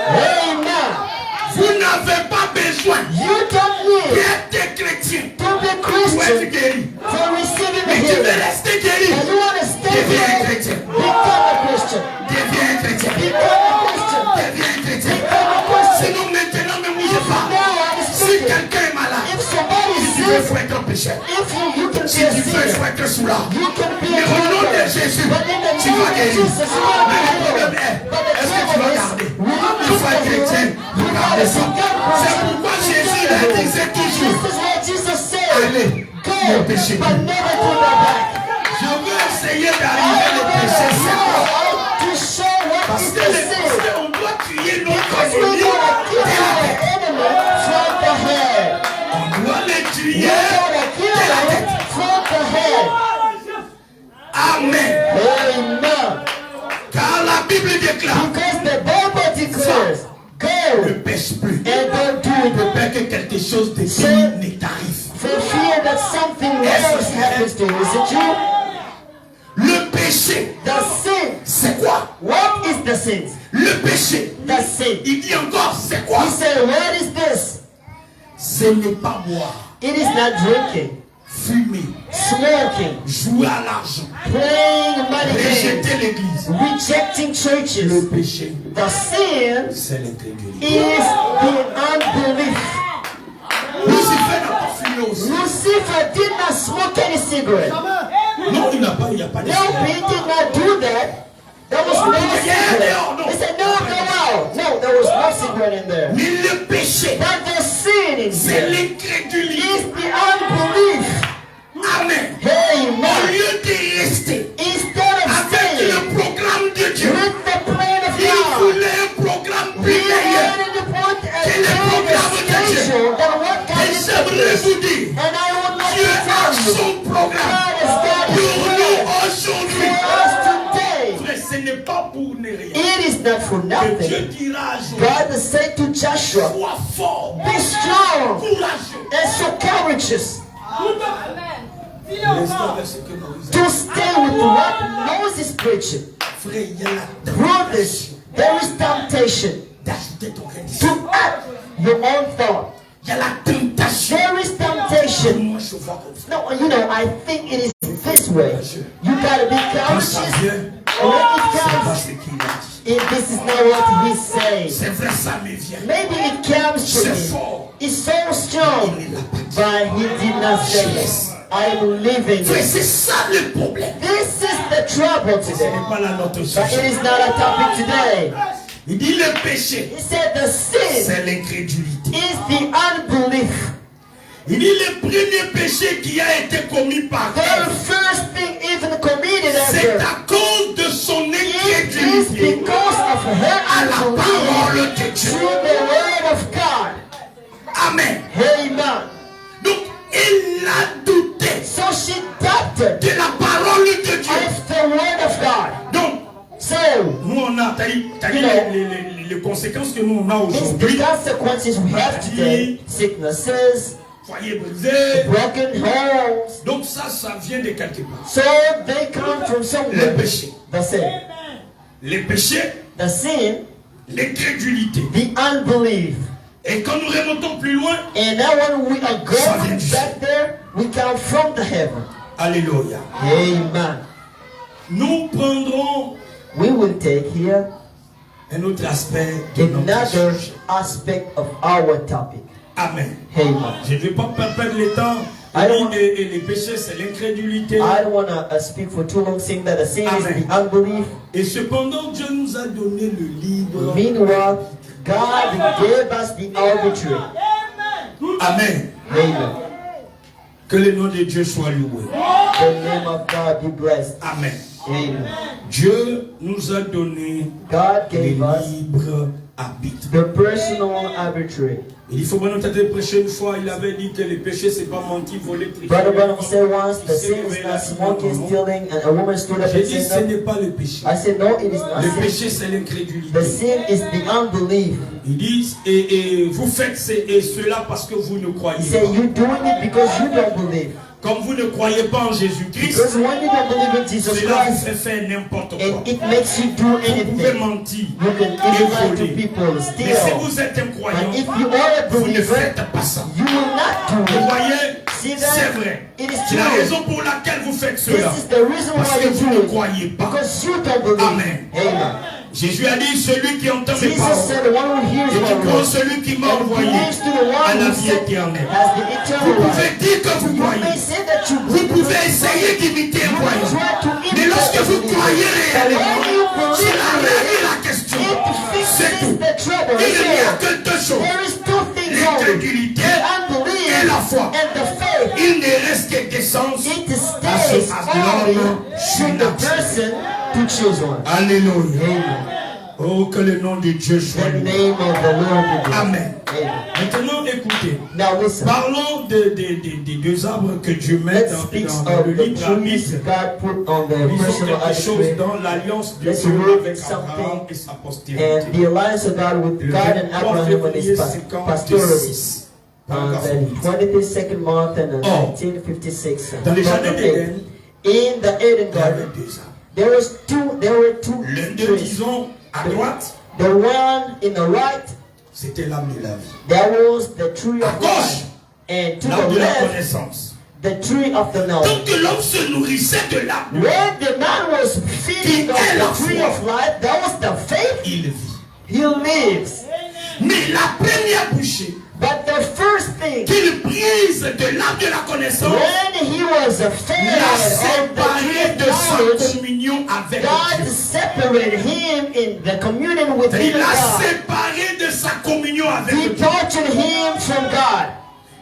A: Amen.
B: Vous n'avez pas besoin
A: You don't need
B: d'être chrétien
A: to be
B: pour être
A: Christian
B: guéri.
A: for receiving the
B: Mais tu veux
A: healing.
B: rester guéri.
A: And you want to stay
B: Deviens un
A: here,
B: chrétien.
A: become a Christian.
B: Deviens un chrétien.
A: Become a Christian.
B: Deviens un chrétien.
A: Become a Christian.
B: Sinon maintenant ne bougez pas.
A: Now I'm
B: Si
A: speaking.
B: quelqu'un est malade,
A: If somebody is
B: tu veux
A: sick,
B: faut être un pécheur.
A: if you can
B: Si
A: be a
B: tu veux, il faut
A: sinner,
B: être soulard.
A: you can be
B: Mais
A: a
B: au nom de
A: drunkard.
B: Jésus,
A: But in the
B: tu
A: name
B: vas
A: of
B: guérir.
A: Jesus, you will
B: Mais
A: be
B: le problème
A: healed.
B: est,
A: But the
B: est-ce que tu
A: trouble
B: vas
A: is,
B: garder?
A: will you
B: Il faut être
A: be
B: chrétien
A: healed?
B: pour
A: You
B: garder
A: gotta
B: ça.
A: become
B: C'est
A: Christian.
B: pourquoi Jésus le disait toujours.
A: This is what Jesus said.
B: Allez,
A: Go,
B: ne péchez
A: but
B: plus.
A: never go back.
B: Je veux essayer d'arriver le péché, c'est quoi?
A: To show what
B: Parce
A: is
B: que
A: the
B: les
A: sin.
B: pasteurs, on doit tuer notre
A: Because we're
B: ennemi
A: gonna kill
B: dès la
A: our
B: tête.
A: enemy from the head.
B: On doit les
A: We're
B: tuer
A: gonna kill
B: dès la
A: him
B: tête.
A: from the head.
B: Amen.
A: Amen.
B: Car la Bible déclare,
A: Because the Bible declares,
B: ne
A: go
B: pêche plus.
A: and don't do it.
B: Peur que quelque chose de pire ne t'arrive.
A: For fear that something else happens to you. Is it true?
B: Le péché,
A: The sin.
B: c'est quoi?
A: What is the sin?
B: Le Le péché.
A: The sin.
B: Il dit encore, c'est quoi?
A: He said, what is this?
B: Ce n'est pas boire,
A: It is not drinking,
B: fumer,
A: smoking,
B: jouer à l'argent,
A: playing money games,
B: rejeter l'église.
A: rejecting
B: Le
A: churches.
B: péché,
A: The sin
B: c'est l'incrédulité.
A: is the unbelief.
B: Lucifer n'a pas fumé aussi.
A: Lucifer did not smoke any cigarette.
B: Non, il n'y a pas de
A: No, he did not do that. There was no cigarette. He said, no, no. No, there was no cigarette in there.
B: Mais le péché,
A: But the sin in
B: c'est
A: here
B: l'incrédulité.
A: is the unbelief.
B: Amen. Au
A: Amen.
B: lieu de rester
A: Instead of
B: avec
A: staying
B: le programme de Dieu,
A: with the plan of
B: il
A: God,
B: voulait un programme
A: he
B: plus meilleur.
A: wanted to put a
B: C'est le
A: greater
B: programme de Dieu.
A: schedule than what God
B: Et
A: is
B: j'aimerais
A: doing.
B: vous dire,
A: And I would like
B: Dieu
A: to
B: a
A: tell you,
B: son programme
A: God has got
B: pour
A: his
B: nous
A: plan
B: aujourd'hui.
A: for us today.
C: Frère, ce n'est pas pour ne rien.
A: It is not for
C: Que Dieu
A: nothing.
C: dira à Josué,
A: God said to Joshua,
C: sois fort,
A: be strong
C: courageux.
A: and so courageous
C: Restons avec ce que Moïse a
A: to stay with what Moses preaching.
B: Frère, il y a la
A: Through this, there is temptation
B: d'ajouter ton crédit.
A: to add your own thought.
B: Il y a la tentation.
A: There is temptation.
B: Moi, je vois comme ça.
A: No, you know, I think it is this way. You gotta be
B: Quand ça
A: courageous.
B: vient,
A: When it
B: c'est pas
A: comes,
B: ce qu'il a dit.
A: if this is not what he says,
B: C'est vrai, ça me vient.
A: maybe it comes to
B: C'est
A: me.
B: fort.
A: It's so strong,
B: Il l'a pas dit.
A: but he did not say it. I'm living
B: Frère,
A: it.
B: c'est ça le problème.
A: This is the trouble
B: Ce
A: today.
B: n'est pas la note
A: But it
B: sujet.
A: is not a topic today.
B: Il dit le péché,
A: He said the sin
B: c'est l'incrédulité.
A: is the unbelief.
B: Il dit le premier péché qui a été commis par
A: The
B: Ève,
A: first thing even committed
B: c'est
A: ever
B: à cause de son
A: is
B: incrédulité
A: because of her
B: à la
A: unbelief
B: parole de
A: to
B: Dieu.
A: the word of God.
B: Amen.
A: Amen.
B: Donc, il a douté
A: So she doubted
B: de la parole de Dieu.
A: of the word of God.
B: Donc,
A: So,
B: nous on a, t'as dit les conséquences que nous on a
A: it's the
B: aujourd'hui.
A: consequences we have today. Sicknesses,
B: Foyer brisé.
A: broken homes.
B: Donc ça vient de quelque part.
A: So they come from
B: Le
A: somewhere.
B: péché.
A: The sin.
B: Les péchés,
A: The sin,
B: l'incrédulité.
A: the unbelief.
B: Et quand nous remontons plus loin,
A: And now when we are
B: Ça vient
A: going
B: du ciel.
A: back there, we come from the heaven.
B: alléluia.
A: Amen.
B: Nous prendrons
A: We will take here
B: un autre aspect de notre
A: another
B: sujet.
A: aspect of our topic.
B: Amen.
A: Amen.
B: Je ne vais pas perdre le temps.
A: Allons.
B: Et les péchés, c'est l'incrédulité.
A: I don't want to speak for too long saying that the sin is
B: Amen.
A: the unbelief.
B: Et cependant, Dieu nous a donné le libre.
A: Meanwhile, God gave us the arbitrary.
B: Amen.
A: Amen.
B: Que le nom de Dieu soit loué.
A: The name of God be blessed.
B: Amen.
A: Amen.
B: Dieu nous a donné
A: God
B: le
A: gave us
B: libre arbitre.
A: the personal arbitrary.
B: Il faut bien noter prêcher une fois, il avait dit que le péché, c'est pas mentir, voler, tricher.
A: Brother Branham said once, the sin is not smoking, stealing, and a woman stood up
B: J'ai
A: and
B: dit, ce
A: said no.
B: n'est pas le péché.
A: I said no, it is not
B: Le
A: sin.
B: péché, c'est
A: The
B: l'incrédulité.
A: sin is the unbelief.
B: Ils disent, et vous faites cela parce que vous ne croyez
A: He said
B: pas.
A: you're doing it because you don't believe.
B: Comme vous ne croyez pas en Jésus-Christ,
A: Because when you don't believe in Jesus
B: cela vous
A: Christ,
B: fait faire n'importe quoi.
A: and it makes you do
B: Vous pouvez
A: anything.
B: mentir
A: You can even lie to
B: et voler.
A: people,
B: Mais si
A: steal.
B: vous êtes un
A: But
B: croyant,
A: if you are a
B: vous ne
A: believer,
B: faites pas ça.
A: you will not do
B: Vous
A: it.
B: voyez,
A: See
B: c'est
A: that?
B: vrai.
A: It is
B: C'est la
A: true.
B: raison pour laquelle vous faites cela.
A: This is the reason
B: Parce
A: why
B: que
A: you
B: vous ne
A: do it.
B: croyez pas.
A: Because you don't believe.
B: Amen.
A: Amen.
B: Jésus a dit, celui qui entend mes
A: Jesus
B: paroles
A: said, the one who hears
B: et qui
A: my
B: croit en
A: word
B: celui qui m'a
A: and
B: envoyé
A: believes to the
B: à
A: one
B: la
A: who
B: vie
A: sent
B: éternelle.
A: has the
B: Vous
A: eternal
B: pouvez
A: life.
B: dire que vous
A: You
B: croyez.
A: may say that you
B: Vous
A: believe.
B: pouvez essayer d'imiter un croyant.
A: Try to
B: Mais lorsque vous croyez réellement,
A: when you believe
B: cela règle la question.
A: it
B: C'est
A: fixes
B: tout.
A: the trouble.
B: Il n'y a
A: Here,
B: que deux choses.
A: there is two things only.
B: L'incrédulité
A: The unbelief
B: et la foi.
A: and the faith.
B: Il ne reste que d'essence
A: It
B: à
A: stays
B: l'homme
A: only
B: sur
A: to the
B: la
A: person to choose one.
B: Alléluia.
A: Amen.
B: Oh, que le nom de Dieu soit
A: The
B: loué.
A: name of the Lord be blessed.
B: Amen.
A: Amen.
B: Maintenant, écoutez.
A: Now listen.
B: Parlons des deux arbres que Dieu met
A: Let's speak
B: dans
A: of
B: le
A: the
B: libre
A: trees
B: arbitre.
A: God put on the
B: Ils ont
A: personal
B: quelque chose
A: arbitrary
B: dans l'alliance de
A: Let's
B: Dieu
A: read
B: avec
A: something
B: Abraham et sa
A: and
B: postérité.
A: the alliance of God with
B: Le
A: God and
B: 23
A: Abraham and
B: février
A: his posterity
B: 56.
A: on the 22nd month and
B: Oh.
A: 1956.
B: Dans les
A: month
B: jardins
A: of
B: d'Éden,
A: April. In the Eden
B: il y avait
A: garden,
B: deux arbres.
A: there were two
B: L'un d'eux,
A: trees.
B: disons, à droite,
A: The one in the right,
C: c'était l'arbre de la vie.
A: that was the tree
C: À
A: of
C: gauche,
A: life. And to
C: l'arbre
A: the
C: de la
A: left,
C: connaissance.
A: the tree of the knowledge.
C: Donc que l'homme se nourrissait de l'arbre,
A: When the man was feeding on the tree of life, that was the faith.
C: il vit.
A: He lives.
C: Mais la première bouchée
A: But the first thing,
C: qu'il prise de l'arbre de la connaissance,
A: when he was fed
C: l'a
A: on the
C: séparé
A: tree
C: de
A: of
C: sa
A: knowledge,
C: communion avec
A: God
C: Dieu.
A: separated him in the communion with
C: Il
A: him
C: l'a
A: God.
C: séparé de sa communion avec Dieu.
A: Departed him from God.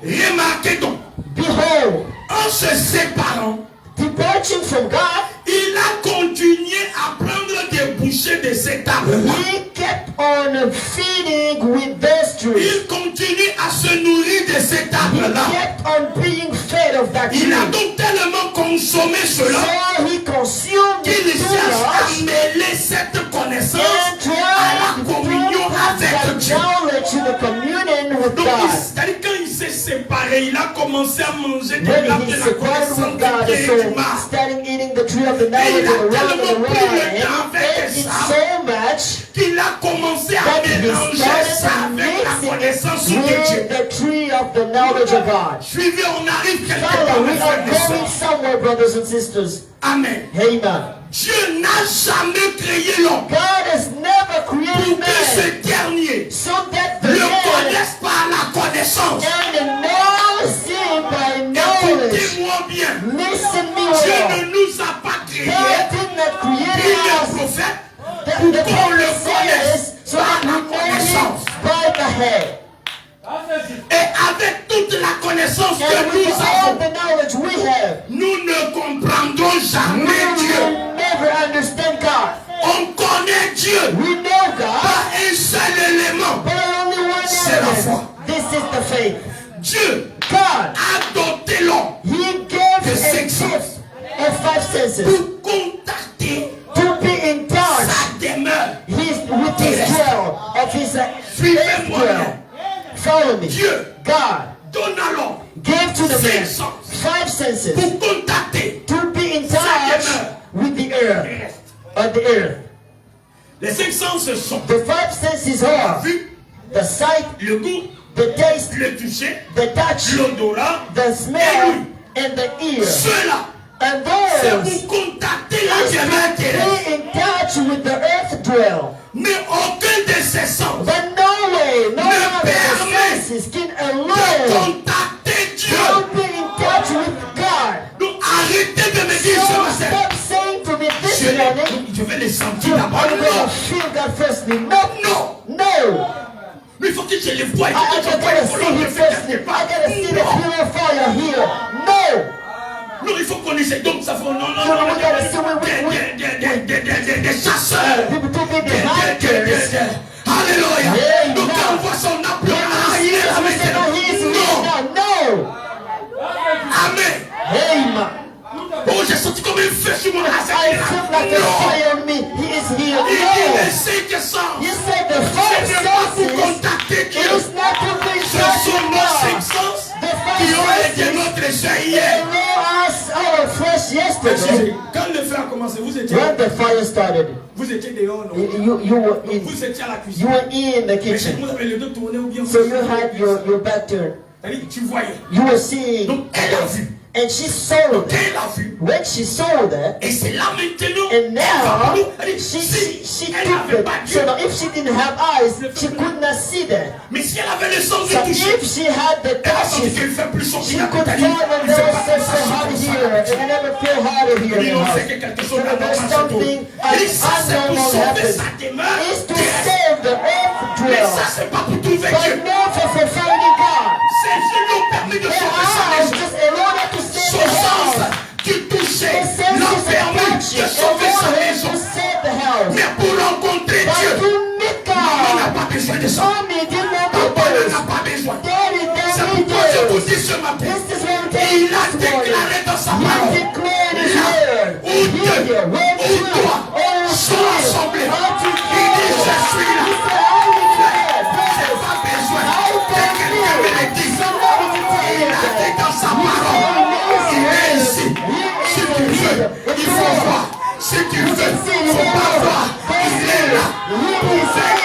C: Remarquez donc,
A: Behold,
C: en se séparant,
A: departing from God,
C: il a continué à prendre des bouchées de cet arbre-là.
A: he kept on feeding with those trees.
C: Il continue à se nourrir de cet
A: He
C: arbre-là.
A: kept on being fed of that tree.
C: Il a donc tellement consommé cela
A: So he consumed
C: qu'il
A: it too
C: cherche à
A: much
C: mêler cette connaissance
A: and
C: à
A: tried
C: la
A: to
C: communion
A: put
C: avec
A: that
C: Dieu.
A: knowledge to the communion with
C: Donc,
A: God.
C: c'est-à-dire quand il s'est séparé, il a commencé à manger de
A: When
C: l'arbre
A: he
C: de la
A: separated
C: connaissance
A: with God,
C: du bien et
A: so
C: du mal.
A: starting eating the tree of the knowledge
C: il a
A: of the wrong and the
C: tellement pris le
A: right,
C: temps
A: and he
C: avec
A: ate it
C: ça
A: so much
C: Qu'il a commencé à
A: that he
C: mélanger
A: started
C: ça
A: to
C: avec la
A: mix it
C: connaissance de Dieu.
A: with the tree of the knowledge of God.
C: Suivez, on arrive quelque part,
A: Follow,
C: mes
A: we
C: frères
A: are
C: et
A: going
C: sœurs.
A: somewhere, brothers and sisters.
C: Amen.
A: Amen.
C: Dieu n'a jamais créé l'homme
A: God has never created
C: pour que ce
A: man
C: dernier
A: so that the
C: ne
A: man
C: connaisse pas la connaissance.
A: and knows him by knowledge.
C: Écoutez-moi bien.
A: Listen me
C: Dieu
A: well.
C: ne nous a pas créés
A: God did not create
C: ni les
A: us.
C: prophètes
A: The
C: pour qu'on le
A: Bible
C: connaisse
A: says so that we
C: par la
A: know him
C: connaissance.
A: by the head.
C: Et avec toute la connaissance que
A: And with
C: nous
A: all
C: avons,
A: the knowledge we have,
C: nous ne comprendrons
A: we
C: jamais Dieu.
A: will never understand God.
C: On connaît Dieu
A: We know God,
C: par un seul élément.
A: but only one
C: C'est la foi.
A: element. This is the faith.
C: Dieu
A: God,
C: a doté l'homme
A: He gave
C: de
A: a
C: cinq
A: gift
C: sens
A: of five senses
C: pour contacter
A: to be in touch
C: sa demeure.
A: with his dwell, of his
C: Suivez-moi
A: dwell.
C: bien.
A: Follow me.
C: Dieu
A: God
C: donne à l'homme
A: gave to the man
C: cinq sens
A: five senses
C: pour contacter
A: to be in touch with the earth, of the earth.
C: les cinq sens sont
A: The five senses
C: la
A: are
C: vue,
A: the sight,
C: le goût,
A: the taste,
C: le toucher,
A: the touch,
C: l'odorat.
A: the smell, and the ear.
C: Cela,
A: And
C: c'est
A: those
C: pour contacter la
A: is
C: demeure
A: to
C: terrestre.
A: be in touch with the earth dwell.
C: Mais aucun de ces sens
A: But no way, no
C: Ne
A: one of the
C: permet
A: senses can
C: de
A: alone
C: contacter Dieu.
A: to be in touch with God.
C: Donc arrêtez de me dire ce
A: So
C: matin.
A: stop saying to me this morning,
C: Je vais les sentir d'abord.
A: I'm going to feel God firstly. No,
C: Non.
A: no.
C: Mais il faut que je les voie. Il
A: I
C: faut que je voie
A: gotta
C: les
A: see
C: volontés
A: Him
C: de faire
A: firstly.
C: quelque
A: I
C: part.
A: gotta see the
C: Non.
A: pillar of fire here. No.
C: Non, il faut qu'on essaie. Donc ça fait non,
A: So we gotta see
C: des chasseurs.
A: people to be the hunters.
C: Alléluia.
A: Amen.
C: Donc quand on voit son appel,
A: When we
C: il
A: see
C: est là
A: this, we say, no, He is
C: maintenant.
A: here
C: Non.
A: now. No.
C: Amen.
A: Amen.
C: Oh, j'ai senti comme un feu sur mon
A: I feel like a
C: Non.
A: fire on me. He is here.
C: Il dit
A: No.
C: les cinq sens.
A: You said the
C: Ce
A: five
C: n'est pas pour
A: senses.
C: contacter
A: It
C: Dieu.
A: is not to be
C: Ce
A: touched
C: sont
A: with
C: nos cinq
A: God.
C: sens
A: The
C: qui ont
A: five
C: été
A: senses
C: notre chair hier.
A: allow us our flesh yesterday.
C: Quand le feu a commencé, vous étiez
A: When the fire started,
C: dehors, non?
A: you were in
C: Vous étiez à la
A: you
C: cuisine.
A: were in the
C: Mais
A: kitchen.
C: vous avez les deux tournés ou bien
A: So you had your back turned.
C: c'est-à-dire, tu voyais.
A: You were seeing,
C: Donc elle a vu.
A: and she saw that.
C: Elle a vu.
A: When she saw that,
C: Et c'est là maintenant.
A: and now
C: Elle
A: she
C: elle
A: took
C: n'avait pas
A: it.
C: Dieu.
A: So now if she didn't have eyes, she could not see that.
C: Mais si elle avait le sens
A: So
C: de toucher,
A: if she had the
C: elle a senti
A: touches,
C: qu'elle fait plus son
A: she
C: qu'il a
A: could
C: peut-être
A: find
C: dit,
A: that
C: il fait
A: there
C: pas
A: was
C: ça,
A: so hot
C: comme ça.
A: here, and I never feel hotter here in
C: Ils
A: the
C: ont fait
A: house.
C: que quelque
A: So
C: chose
A: there's
C: d'anormal,
A: something
C: c'est tout. Et ça, c'est pour sauver
A: abnormal
C: sa
A: happened.
C: demeure.
A: It's to
C: terrestre.
A: save the earth
C: Mais
A: dwell,
C: ça, c'est pas pour trouver Dieu.
A: but not for finding God.
C: Ses yeux lui ont permis de
A: Their
C: sauver sa
A: eyes
C: maison.
A: just allowed her to save
C: Son
A: the
C: sens
A: house.
C: du toucher
A: The senses
C: l'a
A: of
C: permis
A: touch
C: de sauver sa
A: allowed her
C: maison.
A: to save the house.
C: Mais pour rencontrer
A: But
C: Dieu,
A: to meet
C: on n'a
A: God,
C: pas besoin de ça.
A: mommy did not do
C: Papa n'en
A: this.
C: a pas besoin.
A: Daddy
C: C'est
A: don't need
C: pourquoi je vous
A: this.
C: dis ce matin.
A: This is what I'm telling you
C: Il a
A: this morning.
C: déclaré dans sa
A: He
C: parole.
A: declared his
C: Là
A: word.
C: où deux
A: Where
C: ou
A: two
C: trois
A: or
C: sont
A: three
C: assemblés.
A: are
C: Il dit, je
A: together.
C: suis là.
A: He said, I will be there.
C: J'ai pas besoin que quelqu'un me le dise.
A: Somebody to tell
C: Il
A: you
C: a dit
A: that.
C: dans sa parole. Il est ici. Si tu veux, il faut voir. Si tu veux, il ne faut pas voir. Il est là. Pour faire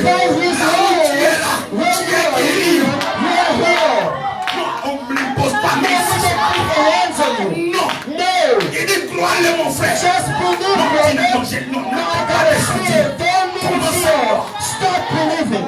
A: 5 years old,
B: Tu es là.
A: when
B: Tu
A: you
B: es
A: are
B: guéri.
A: healed, you are healed.
B: On ne pose pas
A: Never
B: mes
A: put their hands on you.
B: Non.
A: No.
B: Il dit, crois-le, mon frère.
A: Just believe,
B: Non,
A: brother.
B: non,
A: No, I gotta feel. Don't need fear. Stop believing.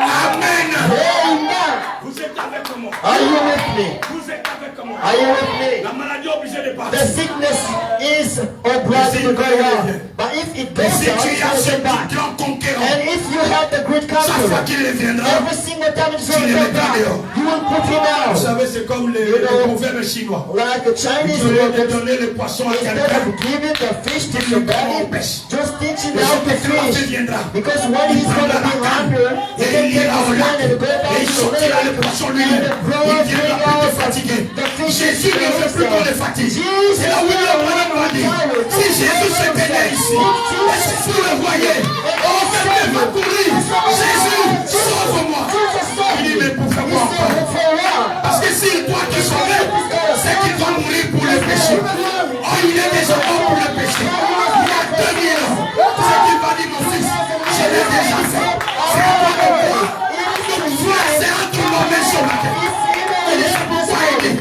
B: Amen.
A: Amen.
C: Vous êtes avec moi.
A: Are you with me?
C: Vous êtes avec moi.
A: Are you with me?
C: La maladie est obligée de
A: The
C: partir.
A: sickness is obliged to go out. But if it
B: Mais
A: goes
B: si
A: out,
B: tu
A: it's
B: as
A: going
B: ce
A: to come back.
B: grand conquérant,
A: And if you have the great
B: chaque fois
A: conqueror,
B: qu'il reviendra,
A: every single time it's going
B: Tu
A: to
B: le
A: come
B: mets
A: back,
B: dehors.
A: you will put him
C: Vous
A: out.
C: savez, c'est comme les proverbes chinois.
A: Like the Chinese
C: Au lieu de
A: workers,
C: donner le poisson à
A: instead
C: quelqu'un,
A: of giving the fish to somebody, just teaching
C: le
A: out the
C: jour que
A: fish.
C: viendra,
A: Because when he's going to be hungry, he can take his hand and go back
B: et il
A: to the
B: sortira le
A: lake
B: poisson
A: and
B: lui-même.
A: the
B: Il
A: brother
B: viendra
A: bring
B: plus
A: out
B: te fatiguer.
A: the fish.
B: Jésus ne veut plus qu'on le fatigue. C'est là où il a vraiment dit. Si Jésus s'était né ici, est-ce que vous le voyez? Oh, quelqu'un va courir. Jésus, sauve-moi. Il dit, mais pourquoi encore? Parce que s'il doit te sauver, c'est qu'il doit mourir pour le péché. Oh, il est déjà mort pour le péché. Il y a 2000 ans. C'est qu'il va dire, mon fils, je l'ai déjà fait. C'est à toi de croire. C'est entre nos mains sur la terre. Il est pourquoi il dit,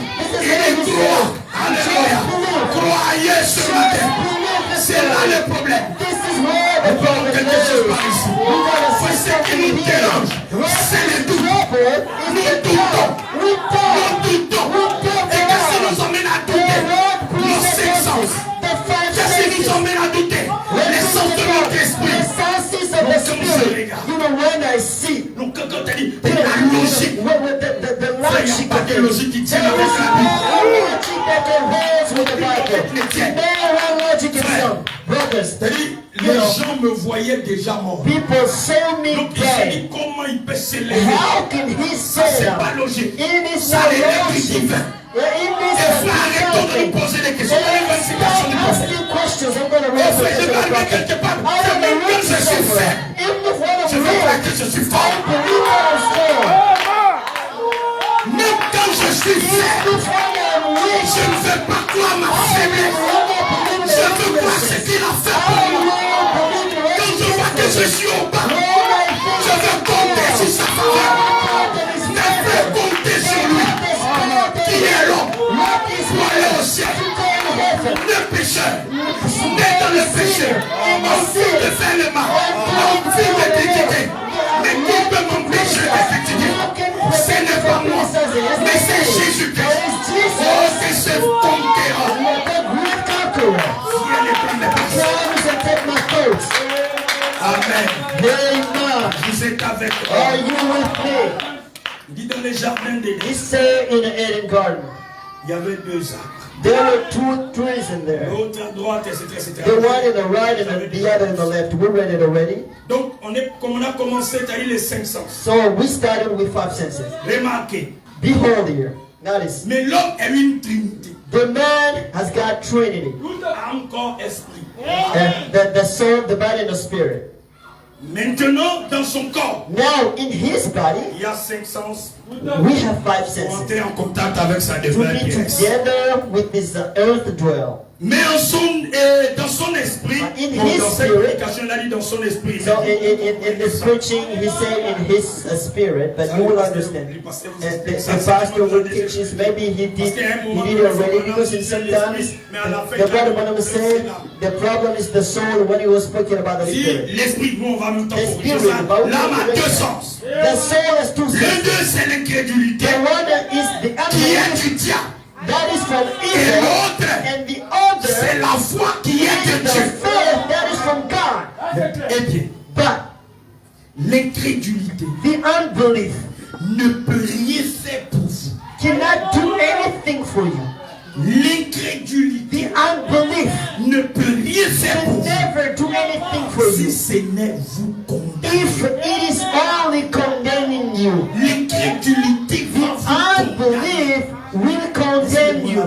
B: croix. Alléluia. Croyez ce matin. C'est là le problème.
A: The problem
B: Quelque chose par ici. C'est ce qui nous dérange. C'est le doute. Nous doutons. Nous doutons. Et qu'est-ce qui nous emmène à douter? Nos cinq sens. Qu'est-ce qui nous emmène à douter? Les sens de notre esprit.
A: You know, when I see
B: Donc quand on te dit, c'est la logique.
A: the
B: Il n'y a
A: logic
B: pas
A: of
B: de
A: it.
B: logique qui tient avec la Bible.
A: Logic that holds with the Bible. No logic in some. Brothers,
C: c'est-à-dire, les gens me voyaient déjà mort.
A: people saw me
C: Donc il s'est
A: dead.
C: dit, comment il peut s'élever?
A: How can he
B: Ça,
A: say
B: c'est pas
A: that?
B: logique.
A: It is
B: Ça,
A: not
B: les règles
A: logic.
B: divines.
A: It is
B: Et frère, arrêtons de nous poser des questions. On est dans une situation du prophète.
A: asking questions. I'm going to
B: Oh, frère,
A: raise
B: je
A: the
B: vais aller
A: question.
B: quelque part.
A: I
B: Je
A: am
B: veux
A: a
B: que je
A: rich
B: suis
A: somewhere.
B: fait.
A: Even if one of
B: Je veux croire que
A: you,
B: je suis
A: I
B: fort.
A: believe I am strong.
B: Même quand je suis faible,
A: If I am rich,
B: je ne veux pas croire ma faiblesse. Je veux croire ce qu'il a fait pour moi. Quand je vois que je suis au bas, je veux compter sur sa faveur. Je veux compter sur lui. Qui est l'homme pour aller au ciel? Le pécheur, né dans le péché, envie de faire le mal, envie de critiquer. Mais qui peut m'empêcher de critiquer? Ce n'est pas moi, mais c'est Jésus-Christ. Oh, c'est ce conquérant. Viens les prendre les passes. Amen.
A: Amen.
B: Vous êtes avec
A: Are
B: moi.
A: you with me?
C: Il dit dans les jardins d'Éden,
A: He said in the Eden garden,
C: il y avait deux arbres.
A: there were 2 trees in there.
C: L'autre à droite, etc.
A: The one in the right and the other in the left. We read it already.
C: Donc, comme on a commencé, tu as eu les 5 sens.
A: So we started with 5 senses.
C: Remarquez.
A: Behold here. Notice.
C: Mais l'homme est une trinité.
A: The man has got Trinity.
C: Tout a encore esprit.
A: The soul, the body, and the spirit.
C: Maintenant, dans son corps,
A: Now, in his body,
C: il y a 5 sens
A: we have 5
C: pour
A: senses.
C: entrer en contact avec sa
A: To
C: demeure
A: be
C: terrestre.
A: together with this earth dwell.
C: Mais dans son esprit,
A: In
C: bon,
A: his
C: dans cette
A: spirit,
C: prédication, il a dit dans son esprit.
A: So in this preaching, he said in his spirit, but you will understand. And the pastor will teach us. Maybe he did it already, because in sometimes the brother Bonham said the problem is the soul when he was speaking about the
C: Si
A: spirit.
C: l'esprit, nous on va même temps
A: The
C: corriger
A: spirit,
C: ça.
A: but
C: L'âme a deux sens.
A: the soul has 2
C: Le
A: senses.
C: deux, c'est l'incrédulité
A: The one that is the
C: qui est
A: unbelief,
C: du diable.
A: that is from
C: Et
A: evil,
C: l'autre,
A: and the
C: c'est
A: other
C: la foi qui est
A: is
C: de
A: the
C: Dieu.
A: faith that is from God.
C: Eh bien,
A: But
C: l'incrédulité
A: the unbelief
C: ne peut rien faire pour vous.
A: cannot do anything for you.
C: L'incrédulité
A: The unbelief
C: ne peut rien faire pour
A: can
C: vous.
A: never do anything for
C: Si
A: you
C: ce n'est vous condamner.
A: if it is only condemning you.
C: L'incrédulité va vous condamner.
A: Unbelief will condemn you.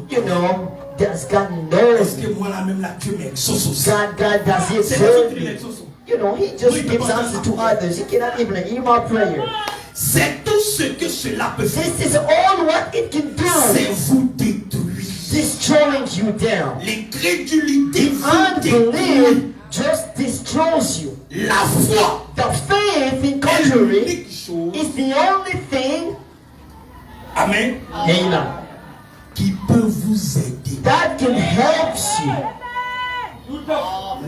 A: You know, does God
C: Est-ce
A: knows
C: que moi là même là Dieu m'exauce aussi?
A: God does He
C: C'est pas
A: exalt
C: qu'il
A: me?
C: m'exauce.
A: You know, He just gives answer to others. He cannot even hear my prayer.
C: C'est tout ce que cela peut faire.
A: This is all what it can
C: C'est
A: do,
C: vous détruire.
A: destroying you down.
C: L'incrédulité
A: The
C: vous détruire.
A: unbelief just destroys controls you.
C: La foi
A: The faith, in
C: est
A: contrary,
C: l'unique chose,
A: is the only thing,
C: amen,
A: amen,
C: qui peut vous aider.
A: that can help you.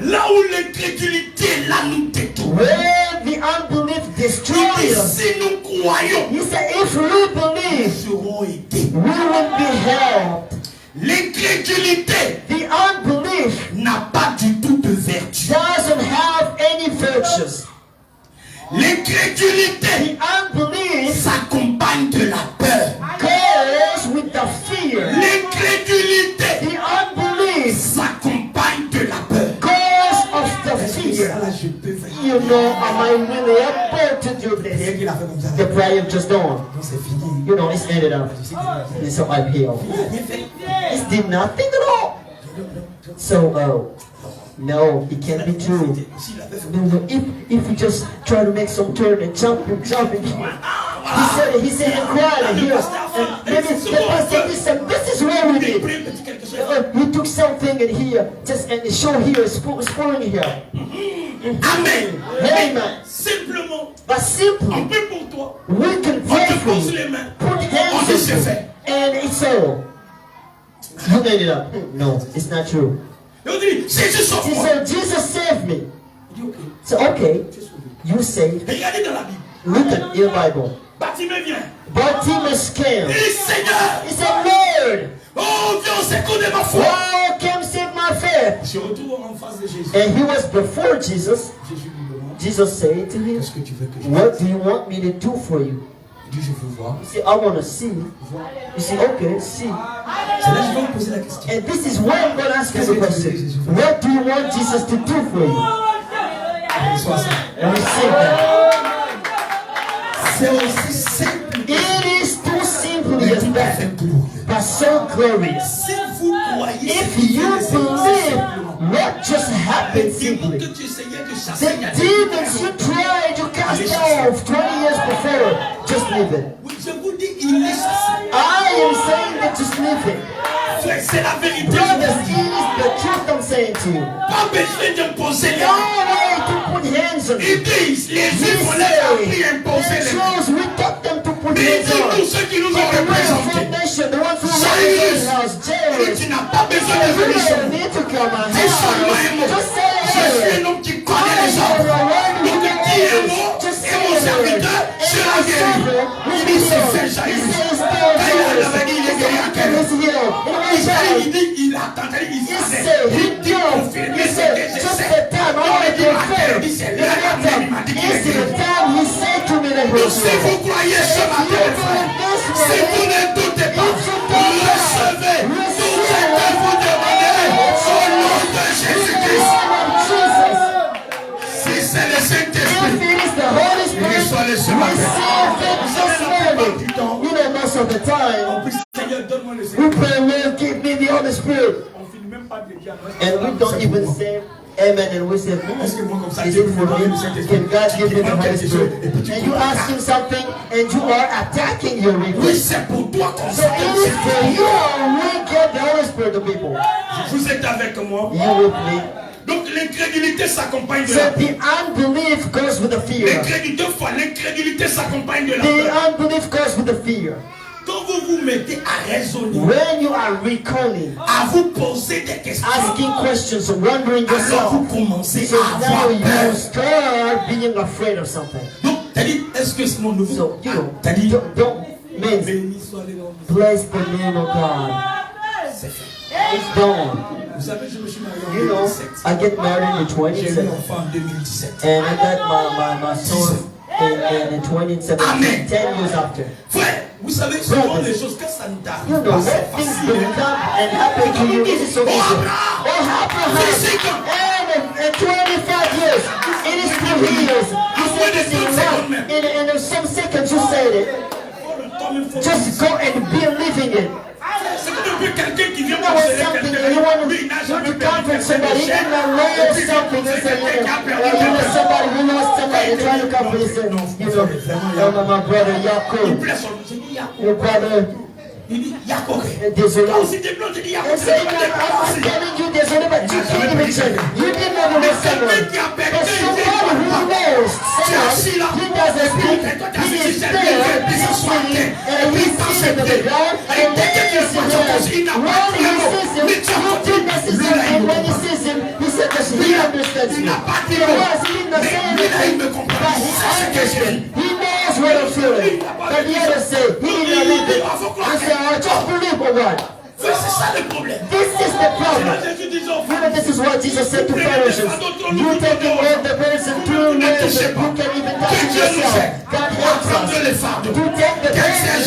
C: Là où l'incrédulité, là nous détruit.
A: Where the unbelief
C: Il
A: destroys
C: dit,
A: us.
C: si nous croyons,
A: He said, if we
C: nous
A: believe,
C: serons aidés.
A: we will be helped.
C: L'incrédulité
A: The unbelief
C: n'a pas du tout de vertu.
A: doesn't have any virtues.
C: L'incrédulité
A: The unbelief
C: s'accompagne de la peur.
A: goes with the fear.
C: L'incrédulité
A: The unbelief
C: s'accompagne de la peur.
A: goes of the fear.
C: Là, je peux faire.
A: You know, am I really able to do
C: Rien
A: this?
C: qu'il a fait comme ça.
A: The prayer just done.
C: Non, c'est fini.
A: You know, it's ended up. And so I'm healed.
C: Rien fait.
A: It did nothing at all. So, no, it can't be true.
C: S'il avait fait.
A: No, no, if we just try to make some turn and jump and jump and he said and cried and here and maybe the pastor said this is what we did.
C: Prie, petit quelque chose.
A: We took something in here just and the show here is pouring here.
C: Amen.
A: Amen.
C: Simplement,
A: But
C: on
A: simply
C: prie pour toi.
A: we can
C: On
A: pray
C: te
A: for
C: pose
A: you.
C: les mains.
A: Put
C: On
A: hands
C: dit c'est
A: on you
C: fait.
A: and it's all. You made it up. No, it's not true.
C: Et on dit, Jésus sauve
A: He
C: moi.
A: said Jesus saved me.
C: Il dit, ok,
A: So okay,
C: tu es sauvé.
A: you saved.
C: Regardez dans la Bible.
A: Look at your Bible.
C: Bartimée vient.
A: Bartimaeus came.
C: Il dit, Seigneur,
A: He said, Lord,
C: oh viens au secours de ma foi.
A: oh, come save my faith.
C: Il se retrouve en face de Jésus.
A: And he was before Jesus.
C: Jésus lui demande,
A: Jesus said to him,
C: qu'est-ce que tu veux que je
A: what
C: fasse?
A: do you want me to do for you?
C: Il dit, je veux voir.
A: He said, I want to see. He said, okay, see.
C: C'est là que je vais vous poser la question.
A: And this is where I'm going to ask you the question. What do you want Jesus to do for you?
C: Sois ça.
A: And we sing that.
C: C'est aussi simple.
A: It is too simply
C: Mais
A: as
C: tout à
A: that,
C: fait glorieux.
A: but so glorious.
C: Si vous croyez,
A: If you believe what just happened
C: les démons
A: simply,
C: que tu essayais de chasser, il y a
A: the
C: des
A: demons you tried to cast off 20 years before, just leave it.
C: Oui, je vous dis, il est chassé.
A: I am saying that just leave it.
C: Frère, c'est la vérité.
A: Brothers, it is the truth I'm saying to you.
C: Pas besoin d'imposer les
A: No
C: mains.
A: way to put hands on
C: Ils
A: you.
C: disent, les
A: We
C: Juifs, on les a appris à
A: say,
C: imposer
A: the
C: les mains.
A: Jews, we taught them to put
C: Mais
A: hands on.
C: nous, ceux qui nous ont
A: But the real
C: représentés,
A: foundation, the ones who
C: Jairus,
A: represent us, Jairus,
C: tu n'as pas besoin de
A: you
C: venir sur
A: don't
C: nous.
A: need to come and
C: Dis seulement un
A: help
C: mot.
A: us. Just say
C: Je suis
A: it.
C: un homme qui connaît les hommes. Donc, dis un mot, et mon serviteur sera guéri. Il dit, c'est fait, Jairus. Quand il avait dit, il est guéri à quelle heure? Il dit, il attendait, il savait. Il dit, confirmer ce que je sais. Donc, il dit, ma terre, il dit, c'est l'heure même, il m'a dit qu'il est guéri. Donc, si vous croyez ce matin, frère, si vous ne doutez pas, recevez tout ce que vous demandez au nom de Jésus-Christ. Si c'est le Saint-Esprit, reçois-le ce matin.
A: You know, most of the time,
C: En plus, Seigneur, donne-moi le
A: we
C: Saint-Esprit.
A: pray, Lord, give me the Holy Spirit.
C: On ne finit même pas de dire.
A: And we don't even say amen, and we say,
C: Est-ce que moi comme ça,
A: is
C: Dieu
A: it
C: vous
A: for
C: donne
A: me?
C: le Saint-Esprit?
A: Can God give me the
C: Demande
A: Holy
C: quelque chose,
A: Spirit?
C: et puis tu
A: And you
C: comprends.
A: ask him something, and you are attacking your
C: Oui,
A: request.
C: c'est pour toi qu'on
A: So it is for you, we give the Holy Spirit to people.
C: Vous êtes avec moi.
A: You with me?
C: Donc l'incrédulité s'accompagne de
A: So
C: la
A: the unbelief goes with the fear.
C: L'incrédulité s'accompagne de la
A: The
C: peur.
A: unbelief goes with the fear.
C: Quand vous vous mettez à raisonner,
A: When you are recalling,
C: à vous poser des questions,
A: asking questions, wondering
C: alors
A: yourself,
C: vous commencez
A: so
C: à avoir
A: now you
C: peur.
A: start being afraid of something.
C: Donc, t'as dit, est-ce que c'est mon nouveau?
A: So, you know,
C: T'as dit,
A: don't mean,
C: béni soit le nom de
A: bless the name of God.
C: C'est fait.
A: It's done.
C: Vous savez, je me suis marié en
A: You know,
C: 2017.
A: I get married in
C: J'ai eu
A: 2017,
C: un enfant en 2017.
A: and I got my son in 2017,
C: Amen.
A: 10 years after.
C: Frère, vous savez, souvent les choses, quand ça ne t'arrive
A: You know,
C: pas,
A: when
C: c'est
A: things
C: facile.
A: will come and happen to you, it is so easy. What happened? And in 25 years, it is 2 years. You said this in one, in some seconds you said it. Just go and be living it.
C: C'est comme un peu quelqu'un qui vient
A: You know
C: conseiller
A: something,
C: quelqu'un.
A: you want
C: Lui, il n'a
A: to
C: jamais
A: comfort
C: perdu
A: somebody,
C: quelqu'un
A: even
C: de
A: a
C: cher.
A: lawyer
C: Et puis,
A: something,
C: il
A: you say,
C: quelqu'un qui a perdu
A: you know
C: quelqu'un.
A: somebody who lost somebody, and trying to comfort, you say, you know, my brother
C: Il
A: Yaakov,
C: plaît son nom. J'ai dit Yaakov.
A: your brother,
C: Il dit Yaakov.
A: désolé.
C: Quand aussi t'es blanc, j'ai dit Yaakov.
A: And saying that I'm telling you this, but you can't even check. You didn't know the
C: Mais
A: someone.
C: quelqu'un qui a perdu
A: on the ground and lays his hands. When he sees him, you think that's his son. And when he sees him, he said that he understands me. Because he didn't say anything, but he understands. He knows what I'm feeling. But the others say, he didn't believe it. He said, I just believe or what?
B: C'est ça le problème.
A: This is the problem. You know, this is what Jesus said to Pharisees. You take away the person through ways that you can even touch it yourself. God helps us to take the person,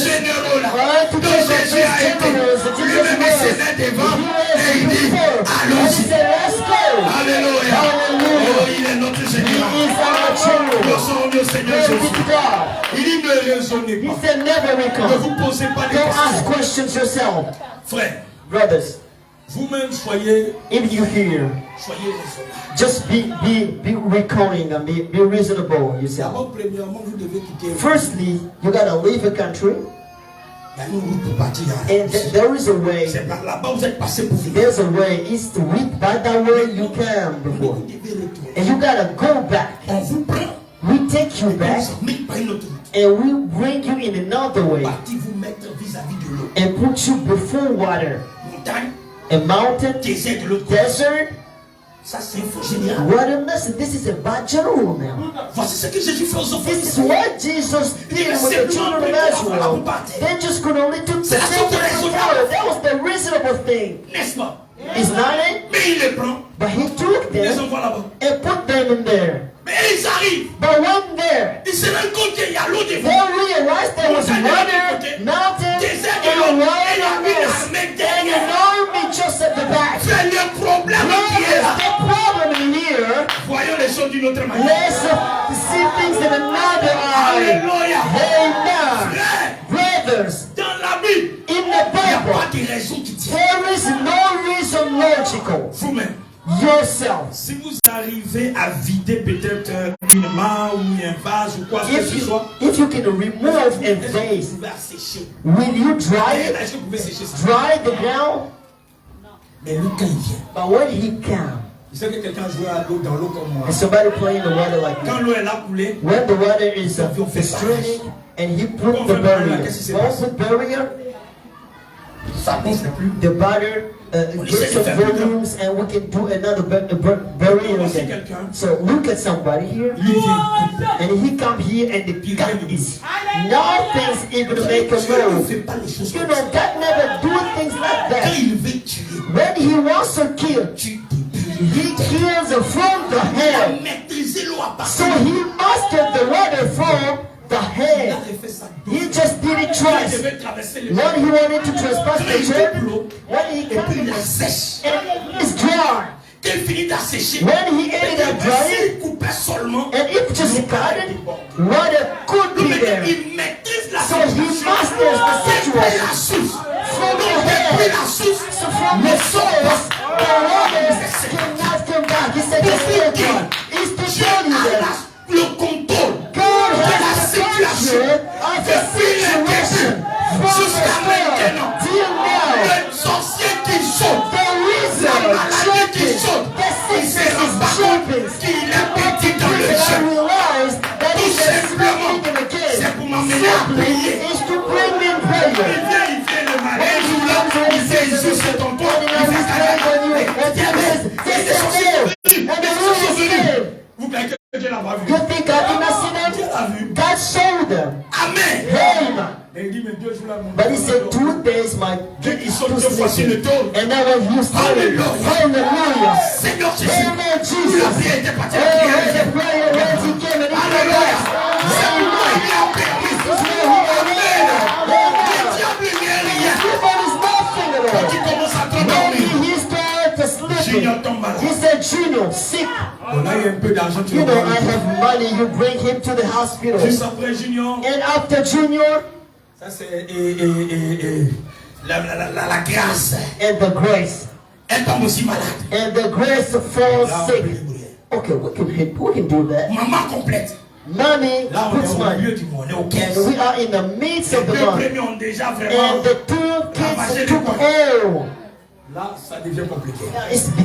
A: to take the generals, the Jesus was. He said, let's go.
B: Alléluia. Oh, il est notre Seigneur.
A: He is our general.
B: Gloire au Seigneur
A: Glory
B: Jésus.
A: to God.
B: Il dit ne raisonnez
A: He
B: pas.
A: said, never
B: Ne
A: recall.
B: vous posez pas de
A: Don't ask
B: questions.
A: questions yourself.
B: Frère,
A: Brothers,
B: vous-même soyez
A: if you hear,
B: raisonnable.
A: just be recalling and be reasonable yourself.
B: D'abord, premièrement, vous devez quitter.
A: Firstly, you gotta leave a country,
B: Il y a une route pour partir.
A: and there is a way.
B: C'est par là-bas vous êtes passé pour vivre.
A: There's a way. It's by that way you came before,
B: Vous devez retourner.
A: and you gotta go back.
B: On vous prend.
A: We take you
B: On
A: back,
B: vous met par une autre route.
A: and we bring you in another way,
B: Parti vous mettre vis-à-vis de l'eau.
A: and put you before water,
B: Montagne,
A: a mountain,
B: désert de l'autre côté.
A: desert.
B: Ça, c'est un faux général.
A: What a mess! This is a bad general now.
B: Voici ce que Jésus fait aux enfants.
A: This is what Jesus did with the children of Israel. They just could only took the water. That was the reasonable thing.
B: N'est-ce pas?
A: It's not it,
B: Mais il les prend.
A: but he took
B: Il les
A: them
B: envoie là-bas.
A: and put them in there.
B: Mais ils arrivent.
A: But when there,
B: Ils se rendent compte qu'il y a l'eau
A: they
B: devant.
A: realized there was water, mountain,
B: Désert de
A: and
B: l'eau.
A: water
B: Et la
A: on
B: ville
A: this,
B: armée
A: and an
B: derrière.
A: army just at the back.
B: C'est le problème
A: What
B: qui est
A: is
B: là.
A: the problem in here?
B: Voyons les choses d'une autre manière.
A: Let's see things in another eye.
B: Alléluia.
A: Amen.
B: Frère,
A: Brothers,
B: dans la Bible,
A: in the
B: il n'y a
A: Bible,
B: pas de raison qui tient.
A: there is no reason logical.
B: Vous-même,
A: Yourself.
B: si vous arrivez à vider peut-être une main ou un vase ou quoi que ce soit,
A: If you can remove a vase,
B: vous pouvez assécher.
A: will you dry it?
B: Est-ce que vous pouvez sécher ça?
A: Dry the ground?
B: Mais lui, quand il vient,
A: But when he comes,
B: il sait que quelqu'un joue à l'eau dans l'eau comme moi.
A: and somebody playing the water like
B: Quand
A: that,
B: l'eau est là coulée,
A: when the water is straining and he put the barrier, once the barrier,
B: ça gonfle plus.
A: the butter gets some volumes and we can do another barrier again. So look at somebody here,
B: Lui vient.
A: and he come here and the cut is nothing's able to make a
B: Dieu ne
A: move.
B: fait pas les choses
A: You
B: comme
A: know,
B: ça.
A: God never do things like
B: Quand
A: that.
B: il veut tuer,
A: When he wants to kill,
B: tu débutes.
A: he kills from the
B: Il
A: head.
B: a maîtrisé l'eau à
A: So
B: partir.
A: he mastered the water from the
B: Il
A: head.
B: avait fait ça.
A: He just did it
B: Il
A: twice.
B: devait traverser le
A: When he wanted to trespass the church, when he
B: et puis il la
A: got
B: sèche.
A: and it's dry.
B: Quand il finit d'assécher,
A: When he ended up drying,
B: s'il coupait seulement,
A: and if just got it, water could be there.
B: il maîtrise la
A: So he
B: situation.
A: masters the
B: Depuis la
A: situation
B: source.
A: from the
B: Depuis
A: head.
B: la source.
A: So from the source, the waters cannot come back. He said the third one is to
B: Dieu
A: tell you
B: a
A: that
B: le contrôle
A: God
B: de la
A: has the
B: situation.
A: control of the situation from the
B: Jusqu'à
A: start
B: maintenant.
A: till now.
B: Le sorcier qui saute,
A: The reason jumping, the sickness is jumping.
B: qu'il est petit dans le
A: And I
B: jeu.
A: realized that
B: Tout
A: it's just
B: simplement,
A: sleeping in the cave.
B: c'est pour m'emmener à
A: Simply
B: prier.
A: is to bring me in prayer.
B: Il vient le malin,
A: When he
B: il
A: comes and he says,
B: Jésus c'est ton tour,
A: and I will stand on you, and he says, this is there, and the room is there.
B: Vous croyez que Dieu l'a pas vu?
A: You think I did not see
B: Dieu
A: them?
B: l'a vu.
A: God showed them.
B: Amen.
A: Amen.
B: Mais il dit, mais 2 jours là, mon
A: But he said 2 days my kid is too sleepy. And now when you started, hallelujah.
B: Seigneur Jésus,
A: Amen,
B: la
A: Jesus.
B: prière était partie
A: Oh,
B: à
A: when
B: prière.
A: the prayer when he came and he
B: Alléluia.
A: realized,
B: C'est moi
A: amen.
B: qui a permis.
A: This is where he
B: Amen. Le
A: Amen.
B: diable n'est rien.
A: People is nothing at
B: Quand tu
A: all.
B: commences à
A: When
B: t'endormir,
A: he started to sleep,
B: Junior tombe malade.
A: he said, Junior, sick.
B: On a eu un peu d'argent, tu
A: You
B: le
A: know,
B: vois.
A: I have money. You bring him to the hospital.
B: Juste après Junior,
A: And after Junior,
B: ça c'est la grâce.
A: and the grace.
B: Elle tombe aussi malade.
A: And the grace falls
B: Là, on
A: sick.
B: peut débrouiller.
A: Okay, we can do that.
B: Maman complète.
A: Money
B: Là, on
A: puts
B: est au
A: money.
B: milieu du monde, on est au
A: And
B: 15.
A: we are in the midst
B: Les
A: of the
B: 2
A: money.
B: premiers ont déjà vraiment
A: And the 2 kids took all.
C: Là, ça devient compliqué.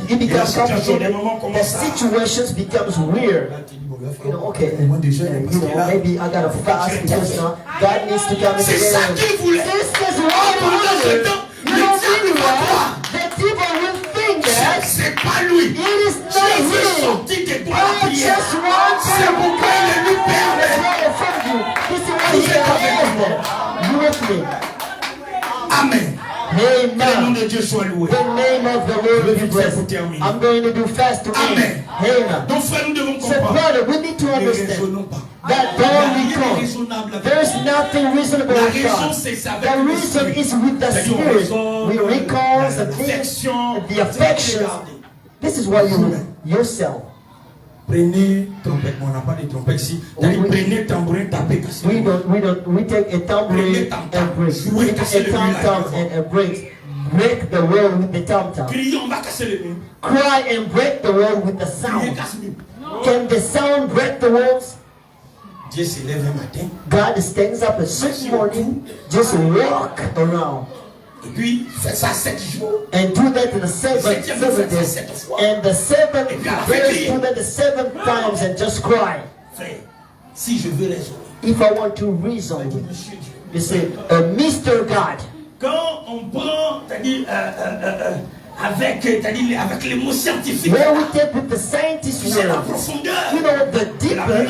A: It becomes
C: des
A: complicated.
C: moments comme
A: The
C: ça.
A: situations becomes weird.
C: Là, tu dis, bon, il va
A: You know,
C: falloir-
A: okay,
C: Moi, déjà,
A: you know, maybe I gotta fast because now God needs to come
C: C'est ça
A: in.
C: qu'il voulait.
A: This is what he
C: Pendant ce
A: wanted.
C: temps,
A: You
C: le
A: know,
C: diable va croire.
A: the people will think that
C: C'est pas lui.
A: it is
C: Je
A: not
C: veux
A: him.
C: sortir de toi la
A: I
C: prière.
A: just want to
C: C'est pourquoi il est lui permet.
A: This is what he said. You with me?
C: Amen. Que le nom
A: Amen.
C: de Dieu soit loué.
A: The name of the Lord be blessed. I'm going to do fast to
C: Amen.
A: Amen.
C: Donc frère, nous devons
A: So
C: comprendre.
A: brother, we need to
C: Ne
A: understand
C: raisonnons pas.
A: that
C: Il n'y a
A: don't
C: rien de
A: recall.
C: raisonnable avec
A: There's nothing reasonable
C: La
A: with
C: raison,
A: God.
C: c'est avec
A: The
C: le
A: reason
C: spirit.
A: is with the
C: C'est-à-dire, on
A: spirit.
C: raisonne,
A: We recall the
C: l'affection,
A: things, the affections.
C: regardez.
A: This is why you yourself.
C: Prenez trompette. Bon, on n'a pas de trompette ici. C'est-à-dire,
A: Oui.
C: prenez tambourin, tapez, cassez.
A: We take a tambourine and break. We take a tom-tom and break the world with the tom-tom.
C: Criez, on va casser le mur.
A: Cry and break the world with the
C: Criez,
A: sound.
C: casse le mur.
A: Can the sound break the walls?
C: Dieu se lève un matin.
A: God stands up a certain morning, just walk around
C: Et puis, fait ça 7 jours.
A: and do that in the seven days. And the 7 days, do that the 7 times and just cry.
C: Frère, si je veux raisonner,
A: If I want to reason with you,
C: Monsieur Dieu.
A: you say, Mr. God.
C: Quand on prend, c'est-à-dire, avec les mots scientifiques,
A: Where we take with the scientists
C: c'est la
A: word,
C: profondeur.
A: you know, the deeper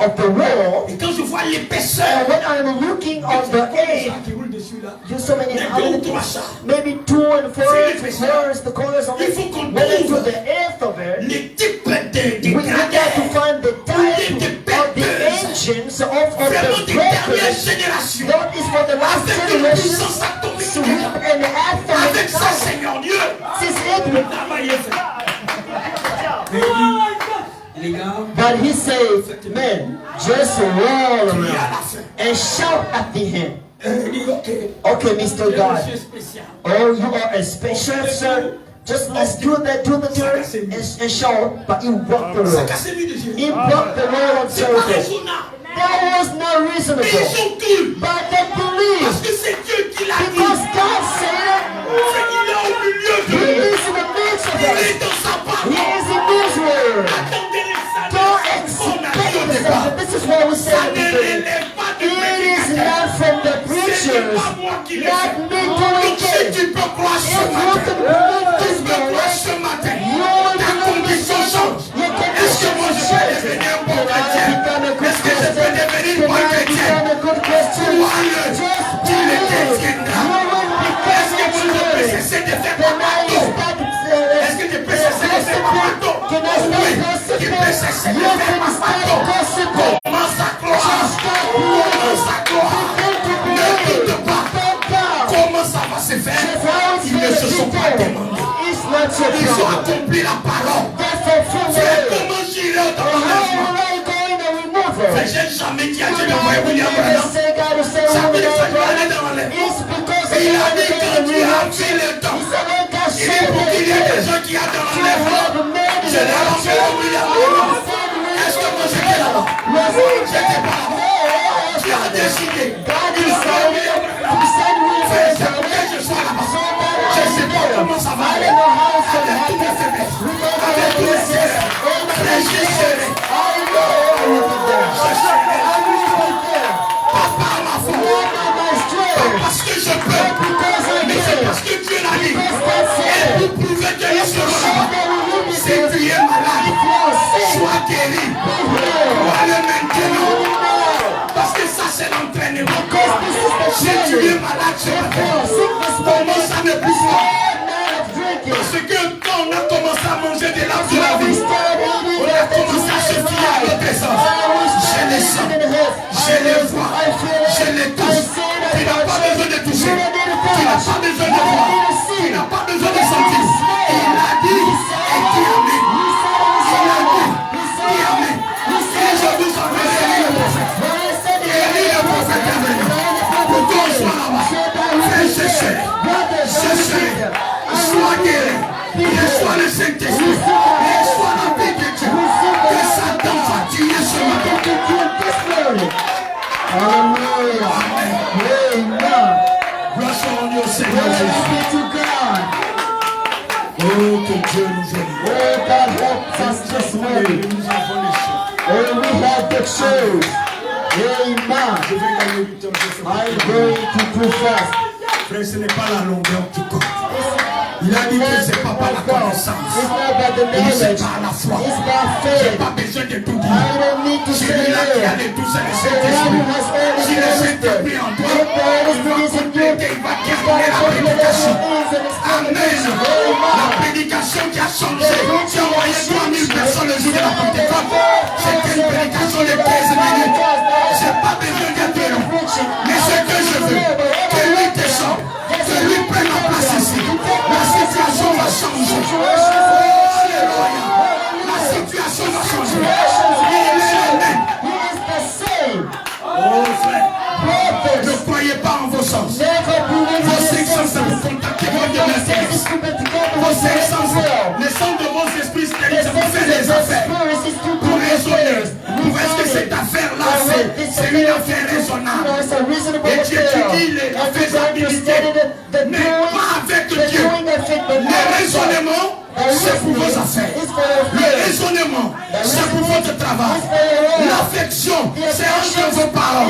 A: of the world.
C: Et quand je vois l'épaisseur,
A: And when I'm looking on the earth,
C: qui roule dessus là,
A: there's so many
C: Mais
A: other
C: deux ou trois
A: things.
C: chats.
A: Maybe 2 and 4 colors, the colors on
C: Il
A: it.
C: faut qu'on
A: When into
C: trouve
A: the earth of it,
C: les types de
A: we got to
C: gradins,
A: find the type of the engines of
C: vraiment
A: the
C: des dernières
A: breakers.
C: générations,
A: That is for the last
C: avec une
A: generation.
C: puissance atomique.
A: Sweep and atomic
C: Avec ça,
A: power.
C: Seigneur Dieu,
A: This is it.
C: le travail est fait. Mais il dit, les gars,
A: But he said, man, just roll
C: il y a la
A: around
C: fin.
A: and shout at the him.
C: Il dit, ok,
A: Okay, Mr.
C: je
A: God.
C: suis spécial.
A: Oh, you are a special sir. Just let's do that, do the turn and shout. But you broke the
C: Ça
A: road.
C: casse lui de Jésus.
A: He broke the road on
C: C'est pas
A: Jericho.
C: raisonnable.
A: That was not
C: Mais
A: reasonable.
C: ils ont cru.
A: But they
C: Parce
A: believed.
C: que c'est Dieu qui l'a dit.
A: Because God said
C: C'est qu'il est au milieu
A: it. He
C: de
A: is in the midst of
C: Il
A: us.
C: est dans sa
A: He
C: parole.
A: is in His word.
C: Attendez les
A: Don't
C: salutations. On a dit au
A: expect
C: départ.
A: it. This is what we
C: Ça
A: said at
C: ne
A: the beginning.
C: relève pas du
A: It is
C: prédicateur.
A: not from the
C: Ce n'est
A: preachers,
C: pas moi qui l'ai
A: not
C: fait.
A: me
C: Donc
A: doing
C: si
A: it.
C: tu peux croire
A: If
C: ce
A: you
C: matin,
A: can believe
C: tu
A: this
C: peux croire
A: morning,
C: ce matin,
A: you will
C: ta
A: believe this
C: condition change.
A: your
C: Est-ce que moi je peux
A: condition
C: devenir un bon
A: Can I
C: chrétien?
A: become a good
C: Est-ce que je peux
A: Christian?
C: devenir
A: Can
C: un bon
A: I
C: chrétien?
A: become a good Christian?
C: Crois-le.
A: Just
C: Tu le
A: believe.
C: détiendras.
A: You will become
C: Est-ce que
A: what
C: moi
A: you
C: je peux
A: will.
C: cesser de faire
A: Can
C: ma
A: I
C: bateau?
A: start
C: Est-ce que je peux cesser de faire ma bateau?
A: Can I start
C: Oui, tu
A: gossiping?
C: peux cesser de
A: You
C: faire
A: can
C: ma
A: start
C: bateau.
A: gossiping.
C: Commence à croire.
A: Just start
C: Commence
A: believing.
C: à croire. Ne doute pas.
A: Don't doubt.
C: Comment ça va se faire?
A: That's how it's
C: Ils ne se sont pas
A: going to be
C: demandés.
A: done. It's not your
C: Ils ont
A: problem.
C: accompli la parole.
A: That's a full
C: Frère,
A: word.
C: comment j'irai dans
A: And how
C: l'enlèvement?
A: will I go in and remove her?
C: Frère, j'ai jamais dit à
A: You
C: Dieu
A: know,
C: d'envoyer William
A: never
C: Branham.
A: say God to say
C: Ça
A: woman
C: veut dire que
A: and
C: je vais aller
A: brother.
C: dans l'enlèvement.
A: It's because of
C: Il a
A: the
C: dit quand tu as pris le temps.
A: He said when God
C: Il dit
A: said
C: pour qu'il y ait des
A: that
C: gens qui a dans
A: you
C: l'enlèvement.
A: have made
C: Je l'ai envoyé à William Branham. Est-ce que moi j'étais là-bas? J'étais pas là-bas. Tu as décidé.
A: God
C: Tu
A: is
C: as
A: saying,
C: envoyé William Branham.
A: He said we
C: Frère,
A: will
C: j'aimerais que je sois là-bas. Je ne sais pas comment ça va
A: I
C: aller.
A: don't know how it's going to
C: Avec toutes les
A: happen.
C: faiblesses.
A: We don't know
C: Avec
A: how
C: tous les
A: this is.
C: erreurs. Frère, j'y serai.
A: I know I will be there.
C: Je serai.
A: I will be there.
C: Pas par ma
A: Not
C: force.
A: by my strength.
C: Parce que je peux.
A: Not because I
C: Mais c'est
A: can.
C: parce que Dieu l'a dit.
A: Because God
C: Et
A: said
C: pour prouver que nous serons
A: so
C: là-bas.
A: that we will be
C: Si
A: there.
C: tu es malade,
A: If you are sick,
C: sois guéri.
A: be healed.
C: Crois-le maintenant.
A: Now.
C: Parce que ça, c'est l'entraînement.
A: Because this is the
C: Si tu es
A: training.
C: malade ce
A: If you
C: matin,
A: are sick this morning,
C: commence à ne plus boire.
A: not of drinking.
C: Parce que quand on a commencé à manger de l'arbre de la
A: So we
C: vie,
A: started eating
C: on a
A: that
C: commencé à se fier à notre essence. Je les sens, je les vois, je les touche. Tu n'as pas besoin de toucher. Tu n'as pas besoin de voir. Tu n'as pas besoin de sentir. Il a dit et qui a mis. Il a dit, qui a mis. Et je vous enverrai le prophète. Et le prophète est venu. Pour qu'on soit là-bas. Fais chercher. Chercher. Sois guéri. Reçois le Saint-Esprit. Reçois la paix de Dieu. Que Satan va tuer ce matin.
A: Hallelujah. Amen.
C: Gloire soit rendue au Seigneur
A: Glory
C: Jésus.
A: be to God.
B: Dieu nous bénisse.
A: Oh, God help us this morning.
B: Nous avons les choses.
A: Oh, we have the shoes. Amen.
B: Je vais gagner du temps.
A: I'm going to do fast.
B: Frère, ce n'est pas la longueur qui compte. Il a dit que ce n'est pas par la connaissance.
A: It's not about the
B: Il dit c'est
A: knowledge.
B: par la foi.
A: It's by
B: Je n'ai
A: faith.
B: pas besoin de tout
A: I
B: dire.
A: don't need to say
B: Celui-là qui a
A: it.
B: les douze et les
A: The one who
B: Saint-Esprit.
A: has all the
B: Si le
A: Holy
B: Saint-Esprit
A: Spirit.
B: en
A: If
B: toi,
A: the Holy Spirit is in you,
B: il va
A: He's
B: dérouler
A: going to
B: la
A: take the
B: prédication.
A: things and explain
B: Amen.
A: it.
B: La prédication qui a changé. Tu as envoyé 3000 personnes le jour de la Pentecôte. C'était une prédication de 15 minutes. Je n'ai pas besoin d'être long. Mais ce que je veux, que lui descende, que lui prenne la place ici. La situation va changer. Alléluia. La situation va changer. Il est le même.
A: He is the same.
B: Oh frère, ne
A: Brothers,
B: croyez pas en vos sens.
A: never believe
B: Vos
A: in
B: cinq sens
A: yourself.
B: vous contactez vos de l'intérieur. Vos
A: Vos
B: cinq sens, le sens de vos esprits stériles, ça vous fait des affaires. Pour raisonner. Pour est-ce que cette affaire-là, c'est une affaire raisonnable. Et Dieu te dit la faisabilité, mais pas avec Dieu. Le raisonnement, c'est pour vos affaires. Le raisonnement, c'est pour votre travail. L'affection, c'est entre vos parents.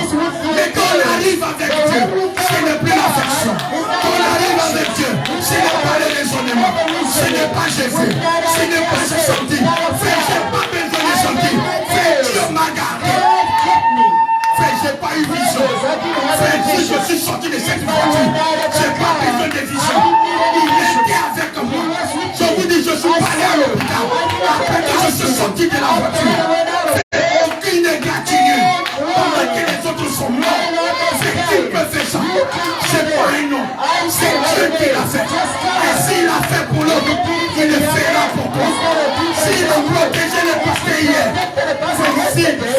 B: Mais quand on arrive avec Dieu, ce n'est plus l'affection. Quand on arrive avec Dieu, ce n'est pas le raisonnement. Ce n'est pas j'ai vu. Ce n'est pas j'ai senti. Frère, je n'ai pas besoin de sentir. Frère, Dieu m'a gardé. Frère, je n'ai pas eu vision. Frère, si je suis sorti de cette voiture, je n'ai pas besoin de vision. Il était avec moi. Je vous dis, je suis pas allé à l'hôpital. Après que je suis sorti de la voiture, aucune égratignure. Pendant que les autres sont morts. C'est qui peut faire ça? C'est pas un homme. C'est Dieu qui l'a fait. Et s'il l'a fait pour l'homme, il le fera pour toi. S'il a protégé le pasteur hier,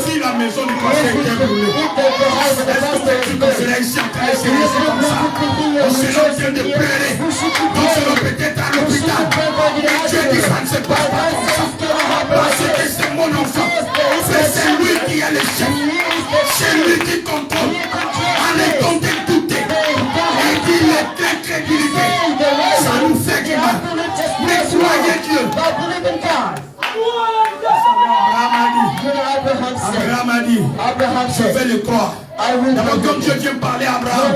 B: si la maison du pasteur était brûlée, est-ce que tu serais ici en train de se laisser comme ça? On serait en train de pleurer. On serait peut-être à l'hôpital. Et Dieu dit ça ne se passe pas comme ça. Parce que c'est mon enfant. C'est lui qui a le chef. C'est lui qui contrôle. Arrêtons de douter. Et qu'il est très crédibilité. Ça nous fait du mal. Mais croyez Dieu. Abraham a dit, je vais le croire. D'abord, comme Dieu vient parler à Abraham,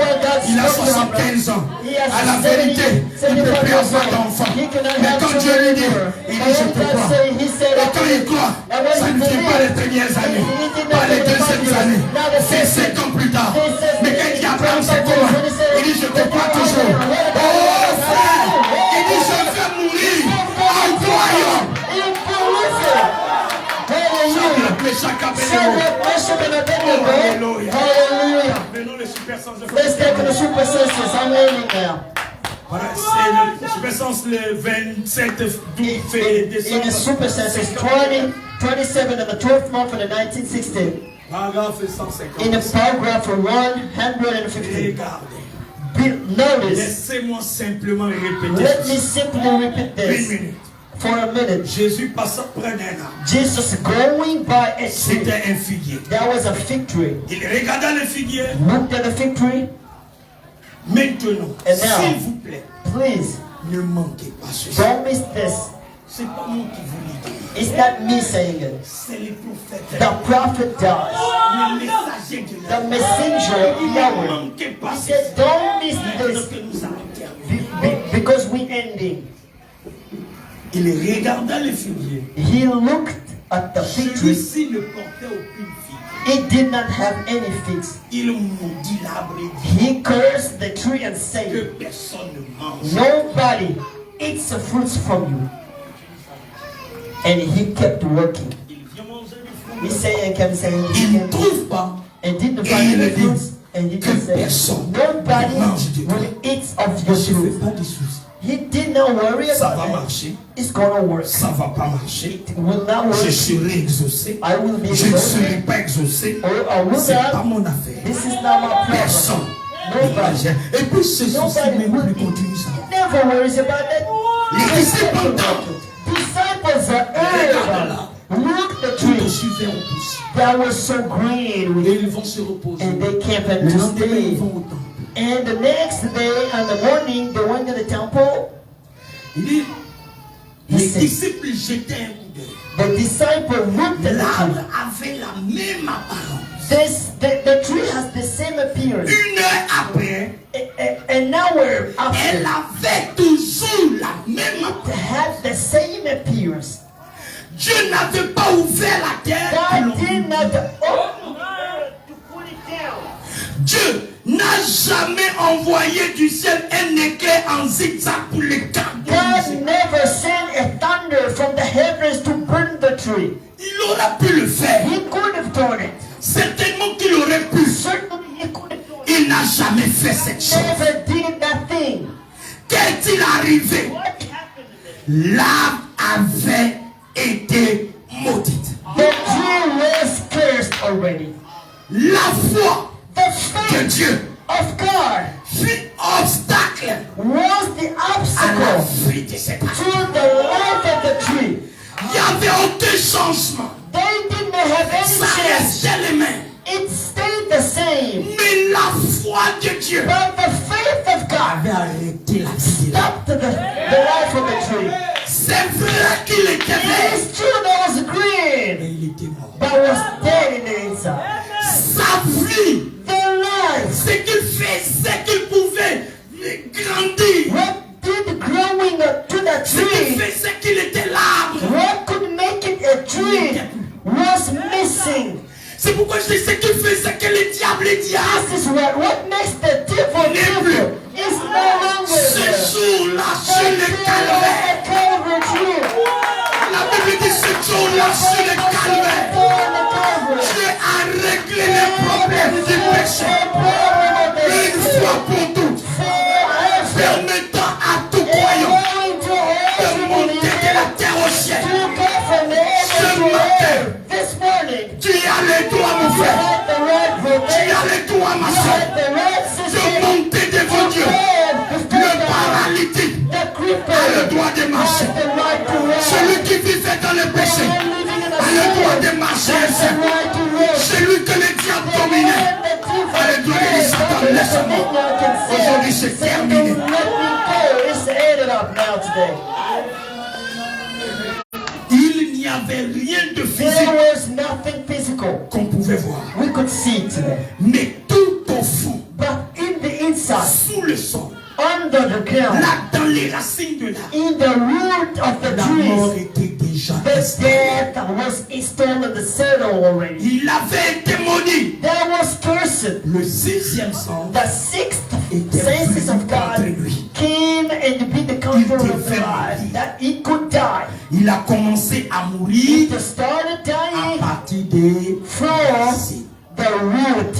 B: il a 75 ans. À la vérité, il ne peut plus avoir d'enfant. Mais quand Dieu lui dit, il dit je te crois. Et quand il croit, ça ne vient pas les premières années, pas les deuxièmes années. C'est 5 ans plus tard. Mais quand il dit Abraham, c'est comment? Il dit je te crois toujours. Oh frère, il dit je vais mourir en croyant.
A: Hallelujah.
B: Venons les super sens de
A: Let's get to the super senses. I'm learning now.
B: Voilà, c'est le super sens le 27 février
A: In the
B: décembre.
A: super senses, 27 of the 12th month of the 1960.
B: Paragraphe 150.
A: In the paragraph 150.
B: Regardez.
A: Notice.
B: Laissez-moi simplement répéter.
A: Let me simply repeat
B: Une
A: this
B: minute.
A: for a minute.
B: Jésus passa près d'un arbre.
A: Jesus going by a tree.
B: C'était un figuier.
A: There was a fig tree.
B: Il regarda le figuier.
A: Looked at the fig tree.
B: Maintenant,
A: And now,
B: s'il vous plaît,
A: please
B: ne manquez pas ceci.
A: don't miss this.
B: C'est pas moi qui vous le dis.
A: It's not me saying it.
B: C'est les prophètes.
A: The prophet does.
B: Le messager de
A: The messenger of
B: Ne
A: Yahweh.
B: manquez pas
A: He
B: ceci.
A: said, don't miss
B: Maintenant
A: this
B: que nous allons terminer.
A: because we ending.
B: Il regarda le figuier.
A: He looked at the fig tree.
B: Celui-ci ne portait aucune figue.
A: It did not have any figs.
B: Il maudit l'arbre et dit
A: He cursed the tree and
B: que
A: said,
B: personne ne mange.
A: nobody eats the fruits from you. And he kept working.
B: Il vient manger du
A: He
B: fruit.
A: said and kept saying,
B: Il ne trouve pas.
A: and didn't find any fruits. And he just said,
B: Personne
A: nobody
B: mange de toi.
A: will eat of
B: Je
A: your
B: ne fais
A: fruit.
B: pas de soucis.
A: He did not worry
B: Ça va
A: about it.
B: marcher.
A: It's gonna work.
B: Ça va pas marcher.
A: It will not
B: Je
A: work.
B: serai exaucé.
A: I will be
B: Je ne
A: exalted.
B: serai pas exaucé.
A: Or I will
B: C'est pas
A: not.
B: mon affaire.
A: This is not my problem.
B: Personne.
A: Nobody.
B: Et puis ce souci
A: Nobody
B: même
A: will
B: plus
A: be.
B: continue ça.
A: He never worries about that.
B: Les disciples entendent.
A: Disciples are
B: Regarde-là.
A: Look the
B: Tout
A: tree
B: aussi vert au pouce.
A: that was so green with
B: Et
A: it.
B: ils vont se reposer.
A: And they camped
B: Le
A: to
B: lendemain, ils
A: stay.
B: vont au temple.
A: And the next day, in the morning, they went to the temple.
B: Il dit, Les disciples jetaient un coup d'œil.
A: The disciple looked at the
B: L'arbre
A: tree.
B: avait la même apparence.
A: The tree has the same appearance.
B: Une heure après,
A: An hour after,
B: elle avait toujours la même
A: it
B: apparence.
A: had the same appearance.
B: Dieu n'avait pas ouvert la terre.
A: God did not open to put it down.
B: Dieu n'a jamais envoyé du ciel un éclair en zigzag pour les
A: God
B: garder.
A: never sent a thunder from the heavens to burn the tree.
B: Il aurait pu le faire.
A: He could have done it.
B: Certainement qu'il aurait pu.
A: Certainly he could have done it.
B: Il n'a jamais fait cette chose.
A: Never did that thing.
B: Qu'est-il arrivé?
A: What happened to them?
B: L'arbre avait été maudite.
A: The tree was cursed already.
B: La foi
A: The
B: de
A: faith
B: Dieu
A: of God
B: fut obstacle
A: was the
B: à la
A: obstacle
B: vie de cet
A: to
B: arbre.
A: the life of the tree.
B: Il n'y avait aucun changement.
A: They didn't have any
B: Ça
A: change.
B: restait les mêmes.
A: It stayed the same.
B: Mais la foi de Dieu
A: But the faith of God
B: avait arrêté la vie.
A: stopped the life of the tree.
B: C'est vrai qu'il était vert,
A: It's true that was
B: mais
A: green,
B: il était mort.
A: but was dead in the inside.
B: Sa vie,
A: Their life,
B: ce qu'il faisait, qu'il pouvait grandir,
A: what did growing up to the
B: ce qu'il
A: tree,
B: faisait qu'il était l'arbre.
A: what could make it a tree, was missing.
B: C'est pourquoi je dis ce qu'il faisait que le diable est diable.
A: This is what makes the devil devil. It's no longer
B: Ce
A: there.
B: jour-là,
A: The
B: sur le
A: tree
B: calvaire,
A: of the Calvary tree.
B: la Bible dit ce jour-là, sur le calvaire, Dieu a réglé les problèmes du péché une fois pour toutes, permettant à tout croyant de monter de la terre au ciel.
A: This morning,
B: Tu as le droit, mon
A: you
B: frère,
A: had the right
B: tu
A: vocation.
B: as le droit, ma
A: You
B: soeur,
A: had the right
B: de
A: system.
B: monter devant Dieu. Le paralytique
A: The
B: a
A: creeper
B: le droit de marcher.
A: has the right to run.
B: Celui qui vivait dans le péché a le droit de marcher ainsi. Celui que le diable dominait a le droit de dire Satan, laisse-moi. Aujourd'hui, c'est terminé. Il n'y avait rien de
A: There
B: physique
A: was nothing physical.
B: qu'on pouvait voir.
A: We could see it today.
B: Mais tout au fond,
A: But in the inside,
B: sous le sol,
A: under the ground,
B: là dans les racines de l'arbre,
A: in the root of the
B: la mort
A: trees,
B: était déjà
A: the
B: installée.
A: death was installed in the settle already.
B: Il avait été maudit.
A: That was cursed.
B: Le sixième sang
A: The sixth senses of God came and be the conqueror of the life, that he could die.
B: Il a commencé à mourir
A: He started
B: à
A: dying
B: partir des
A: from
B: racines.
A: the root.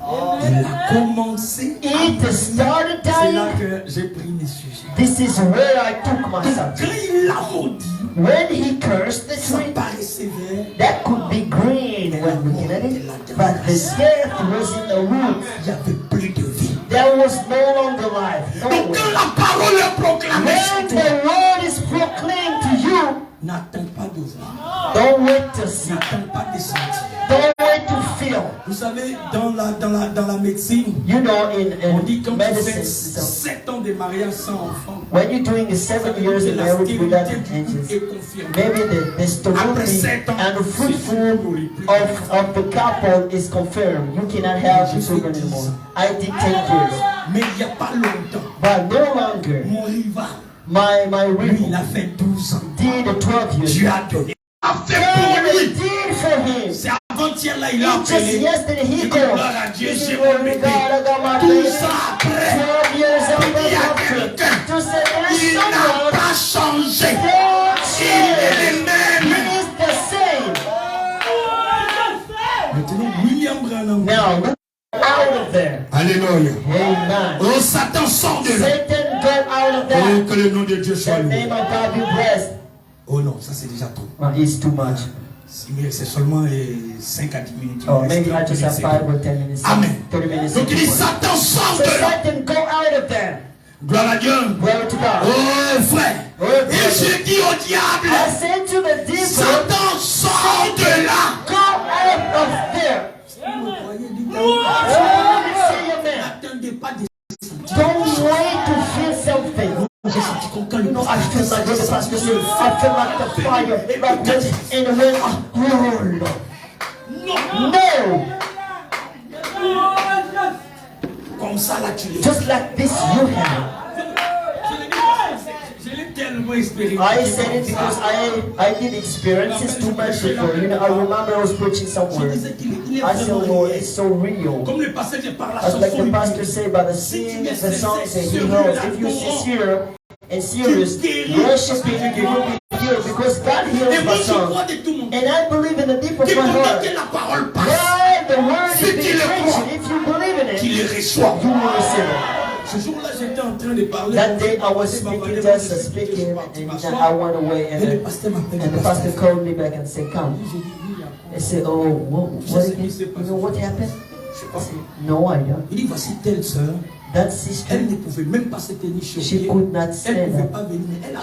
B: Il a commencé à
A: It
B: mourir.
A: started
B: C'est là
A: dying.
B: que j'ai pris mes sujets.
A: This is where I took my
B: Donc,
A: subject.
B: quand il l'a maudit,
A: When he cursed the
B: ça
A: tree,
B: paraissait vert.
A: that could be green when looking at it, but the death was in the root.
B: Il n'y avait plus de vie.
A: There was no longer life. No
B: Donc
A: way.
B: quand la parole est proclamée
A: When
B: sur toi,
A: the word is proclaimed to you,
B: n'attends pas de voir.
A: don't wait to see.
B: N'attends pas de sentir.
A: Don't wait to feel.
B: Vous savez, dans la médecine,
A: You know,
B: on dit quand
A: in
B: tu fais
A: medicine, so
B: 7 ans de mariage sans enfant,
A: when you're doing 7 years
B: que
A: of
B: la
A: marriage without
B: stérilité
A: engines,
B: est confirmée.
A: maybe the sterility and the fruitful of the couple is confirmed. You cannot have children anymore. I did 10 years,
B: Mais il n'y a pas longtemps,
A: but no longer.
B: mon rival,
A: My
B: lui, il
A: rival
B: a fait 12 ans.
A: did 12 years.
B: Dieu a donné. A fait
A: God
B: pour lui.
A: did for him.
B: C'est avant-hier là, il a
A: Just
B: appelé.
A: yesterday
B: Il
A: he
B: dit
A: called.
B: gloire à Dieu,
A: He said,
B: j'ai
A: "Glory
B: mon
A: to
B: bébé.
A: God, I got my
B: 12
A: baby."
B: ans après,
A: 12 years after
B: il y a
A: adoption.
B: quelqu'un.
A: To say there's
B: Il n'a
A: someone
B: pas changé.
A: that
B: Il est le
A: changed.
B: même.
A: He is the same.
B: Maintenant, William Branham.
A: Now look out of there.
B: Alléluia.
A: Amen.
B: Oh, Satan sort de là.
A: Satan got out of
B: Oh,
A: that.
B: que le nom de Dieu soit
A: The
B: loué.
A: name of God be blessed.
B: Oh non, ça c'est déjà trop.
A: Well, it's too much.
B: C'est seulement 5 à 10 minutes.
A: Oh, maybe I just have 5 or 10 minutes.
B: Amen.
A: 30 minutes.
B: Donc il dit
A: more.
B: Satan sort
A: So
B: de là.
A: Satan go out of there.
B: Gloire à Dieu.
A: Glory to God.
B: Oh frère.
A: Oh,
B: Et
A: brother.
B: j'ai dit au diable,
A: I said to the devil,
B: Satan sort de là.
A: go out of there. Say amen.
B: N'attendez pas des
A: Don't wait to feel something.
B: J'ai senti comme quand le
A: I feel like the pastor said, I feel like the fire, like this, and when, oh Lord. No!
B: Comme ça là tu l'es.
A: Just like this you have. I said it because I did experiences too much before. You know, I remember I was preaching somewhere. I said, Lord, it's so real. As like the pastor said about the songs that he knows. If you're sincere and serious, worshiping, you will be healed because God heals my song. And I believe in the deep of my heart. Why the word is being preached? If you believe in it, you will receive it.
B: Ce jour-là, j'étais en train de parler.
A: That day I was speaking, just speaking, and I went away, and the pastor called me back and said, "Come." I said, "Oh, what you know what happened?" I said, "No idea."
B: Il dit, voici telle sœur.
A: That sister,
B: Elle ne pouvait même pas se tenir chez
A: she could not stand up.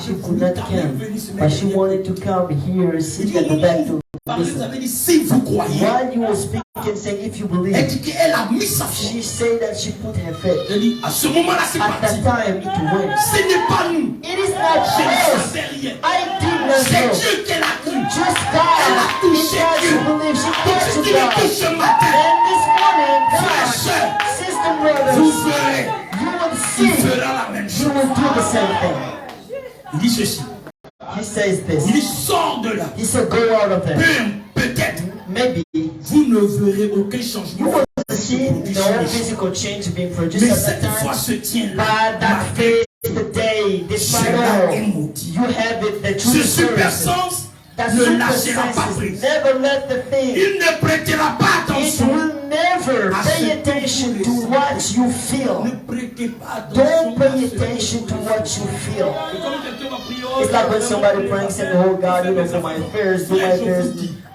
A: She could not come, but she wanted to come here, sit at the back to listen.
B: Si vous croyez,
A: While you were speaking, saying, "If you believe,"
B: elle dit qu'elle a mis sa foi.
A: she said that she put her faith.
B: Elle dit, à ce moment-là, c'est
A: At
B: parti.
A: that time, it went.
B: Ce n'est pas nous.
A: It is not
B: Je ne
A: us.
B: savais rien.
A: I did not
B: C'est
A: know.
B: Dieu qu'elle a cru.
A: Just God. It's God you believe. She
B: Ce
A: touched
B: qui
A: God.
B: me touche ce matin,
A: And this morning,
B: frères,
A: God,
B: sœurs,
A: sister,
B: vous
A: brothers,
B: ferez.
A: you will
B: Il
A: see.
B: fera la même
A: You
B: chose.
A: will do the same thing.
B: Il dit ceci.
A: He says
B: Il dit,
A: this.
B: sors de là.
A: He said, go out of there.
B: Peut-être,
A: Maybe
B: vous ne verrez aucun
A: you
B: changement.
A: will see no physical change being produced
B: Mais
A: at
B: cette
A: that
B: foi
A: time.
B: se tient
A: But
B: là.
A: that faith today, despite
B: Cela est
A: all,
B: maudit.
A: you have it, the
B: Ce
A: true
B: super
A: spirit.
B: sens
A: That
B: ne
A: super
B: lâchera pas
A: senses
B: prise.
A: never let the thing.
B: Il ne prêtera pas
A: It
B: attention.
A: will never pay attention to what you feel.
B: Ne prêtez pas attention.
A: Don't pay
B: à ce-
A: attention to what you feel.
B: Et comme quelqu'un va prier, oh,
A: It's like when somebody praying, saying, "Oh God, you know, for my affairs, do my affairs."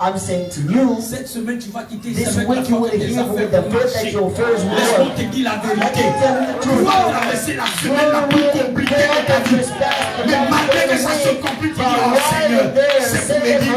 A: I'm saying to you,
B: cette semaine, tu vas quitter
A: this
B: avec
A: week
B: la
A: you
B: foi
A: will
B: que tes
A: hear with
B: affaires
A: the
B: vont
A: faith that
B: marcher.
A: your affairs will
B: Laisse-moi
A: work.
B: te dire la
A: I
B: vérité.
A: can tell you the
B: Tu
A: truth.
B: vas traverser la semaine la plus compliquée de ta vie. Mais malgré que ça se complique, tu dis, oh Seigneur, c'est pour me dire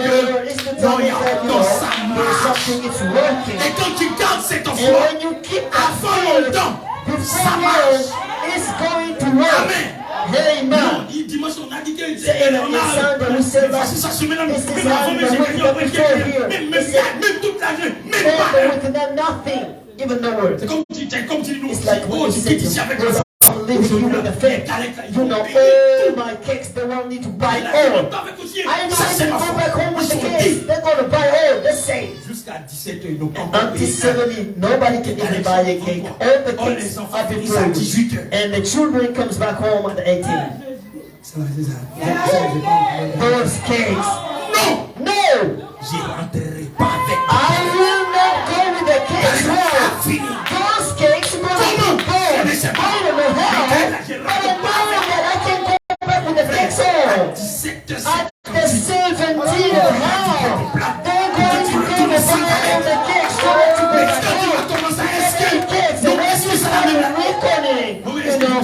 B: que non, il y a non, ça marche. Et quand tu gardes cette
A: And
B: foi,
A: when you keep
B: avant
A: that
B: longtemps,
A: faith,
B: ça
A: the
B: marche.
A: faith is going to work.
B: Amen.
A: Amen.
B: Non, dimanche, on a dit que
A: And on Sunday we said
B: voici
A: that
B: sa semaine, même
A: this is
B: avant,
A: how
B: même
A: the week that we feel here.
B: même toute la journée, même
A: All
B: pas.
A: the week and nothing, even no word.
B: C'est comme tu nous
A: It's like when
B: oh,
A: you
B: tu
A: say
B: quittes ici
A: to
B: avec
A: them,
B: la foi.
A: I'm leaving you with the faith. You know, all my cakes, they won't need to buy all. I know
B: Ça,
A: if
B: c'est
A: they
B: ma
A: go
B: foi.
A: back home with the
B: Ils sont
A: cakes,
B: dits.
A: they're going to buy all the same.
B: Jusqu'à 17 h, ils n'ont pas encore
A: Until
B: payé.
A: 70, nobody can even buy a cake. All the
B: Oh, les
A: cakes
B: enfants
A: have been
B: finissent à 18
A: closed.
B: h.
A: And the children comes back home at 18.
B: C'est ça.
A: Those cakes.
B: Non,
A: No!
B: j'y rentrerai pas avec.
A: I will not go with the cakes
B: Ça
A: home.
B: fini.
A: Those cakes will be gone. I don't know how, but I know that I can go back with the cakes home.
B: 17 h,
A: At the 17th how? They're going to go and buy all the cakes so that you
B: mais
A: can
B: quand tu vas
A: home.
B: commencer à
A: Cakes,
B: esquer,
A: and when you start reckoning, you know,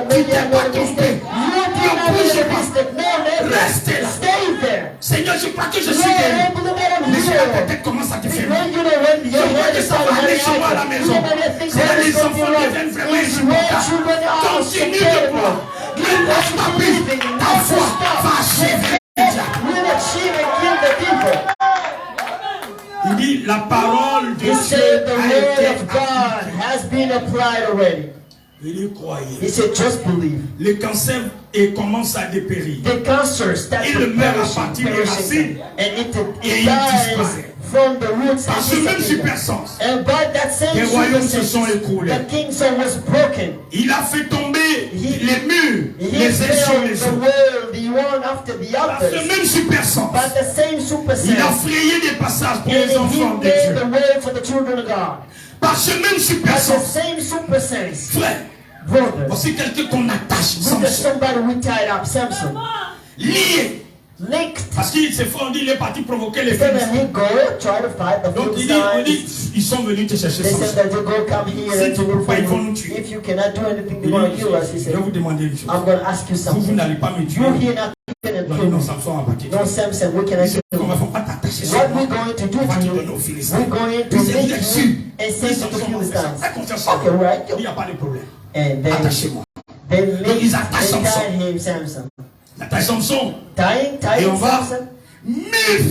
A: maybe I'm not a mistake. You did not make a mistake. No, never. Stay there.
B: Seigneur, je crois que je suis
A: Lord,
B: guéri.
A: I believe that I'm
B: Mais la
A: healed.
B: tête commence à te faire mal.
A: When you know when your
B: Je vois
A: head
B: que
A: is
B: ça va
A: starting
B: aller
A: to
B: chez moi à la
A: happen,
B: maison.
A: you know that things
B: C'est là
A: are
B: les
A: going
B: enfants
A: to
B: deviennent
A: run.
B: vraiment
A: It's when children
B: insupportables.
A: are
B: Continue de
A: supportable.
B: croire. Ne lâche pas prise. Ta foi va achever.
A: Will achieve and kill the people.
B: Il dit la parole de
A: He
B: Dieu
A: said the
B: a
A: word
B: été
A: of God has been applied already.
B: Il y croyait.
A: He said just believe.
B: Le cancer commence à dépérir.
A: The cancer starts
B: Il
A: to
B: meurt à partir des racines.
A: and it
B: Et il
A: dies
B: disparaît.
A: from the roots.
B: Par ce
A: and
B: même
A: disappears.
B: super sens,
A: And by that same
B: les royaumes se
A: super
B: sont
A: sense,
B: écroulés.
A: the kingdom was broken.
B: Il a fait tomber les murs,
A: He
B: les uns sur
A: fell
B: les
A: the
B: autres.
A: world, the one after the
B: Par ce
A: others.
B: même super sens,
A: But the same super
B: il a
A: sense.
B: frayé des passages pour
A: And
B: les
A: he
B: enfants de
A: made the
B: Dieu.
A: way for the children of God.
B: Par ce même super
A: But the
B: sens,
A: same super sense,
B: frère,
A: brothers,
B: voici quelqu'un qu'on attache
A: with
B: Samson,
A: somebody we tied up, Samson,
B: lié.
A: linked.
B: Parce qu'il s'est fait, on dit, il est parti provoquer les
A: So then
B: Philistins.
A: he go try to fight the
B: Donc il dit, on dit,
A: Philistines.
B: ils sont venus te chercher
A: They said
B: Samson.
A: that they go come here
B: Si
A: and
B: tu
A: to
B: peux
A: look for
B: pas, ils vont nous
A: you.
B: tuer.
A: If you cannot do anything,
B: Il
A: they're going to
B: dit,
A: kill us. He
B: je
A: said,
B: vais vous demander une chose.
A: I'm going to ask you
B: Vous
A: something.
B: n'allez pas me tuer.
A: You here not even
B: Non,
A: kill
B: non,
A: me.
B: Samson va partir.
A: No, Samson, we cannot kill
B: On va
A: you.
B: pas t'attacher sur
A: What
B: moi.
A: we're going to do
B: On va
A: to
B: te
A: you,
B: donner aux Philistins.
A: we're going to
B: Il s'est
A: make
B: dit là-dessus.
A: you and send you to
B: Samson va faire ça.
A: Philistines.
B: Fais confiance en
A: Okay,
B: moi.
A: right.
B: Il n'y a pas de problème.
A: And then
B: Attachez-moi. Donc ils attaquent Samson.
A: him, Samson.
B: Ils attaquent Samson.
A: Tying
B: Et on va.
A: Samson.
B: 1000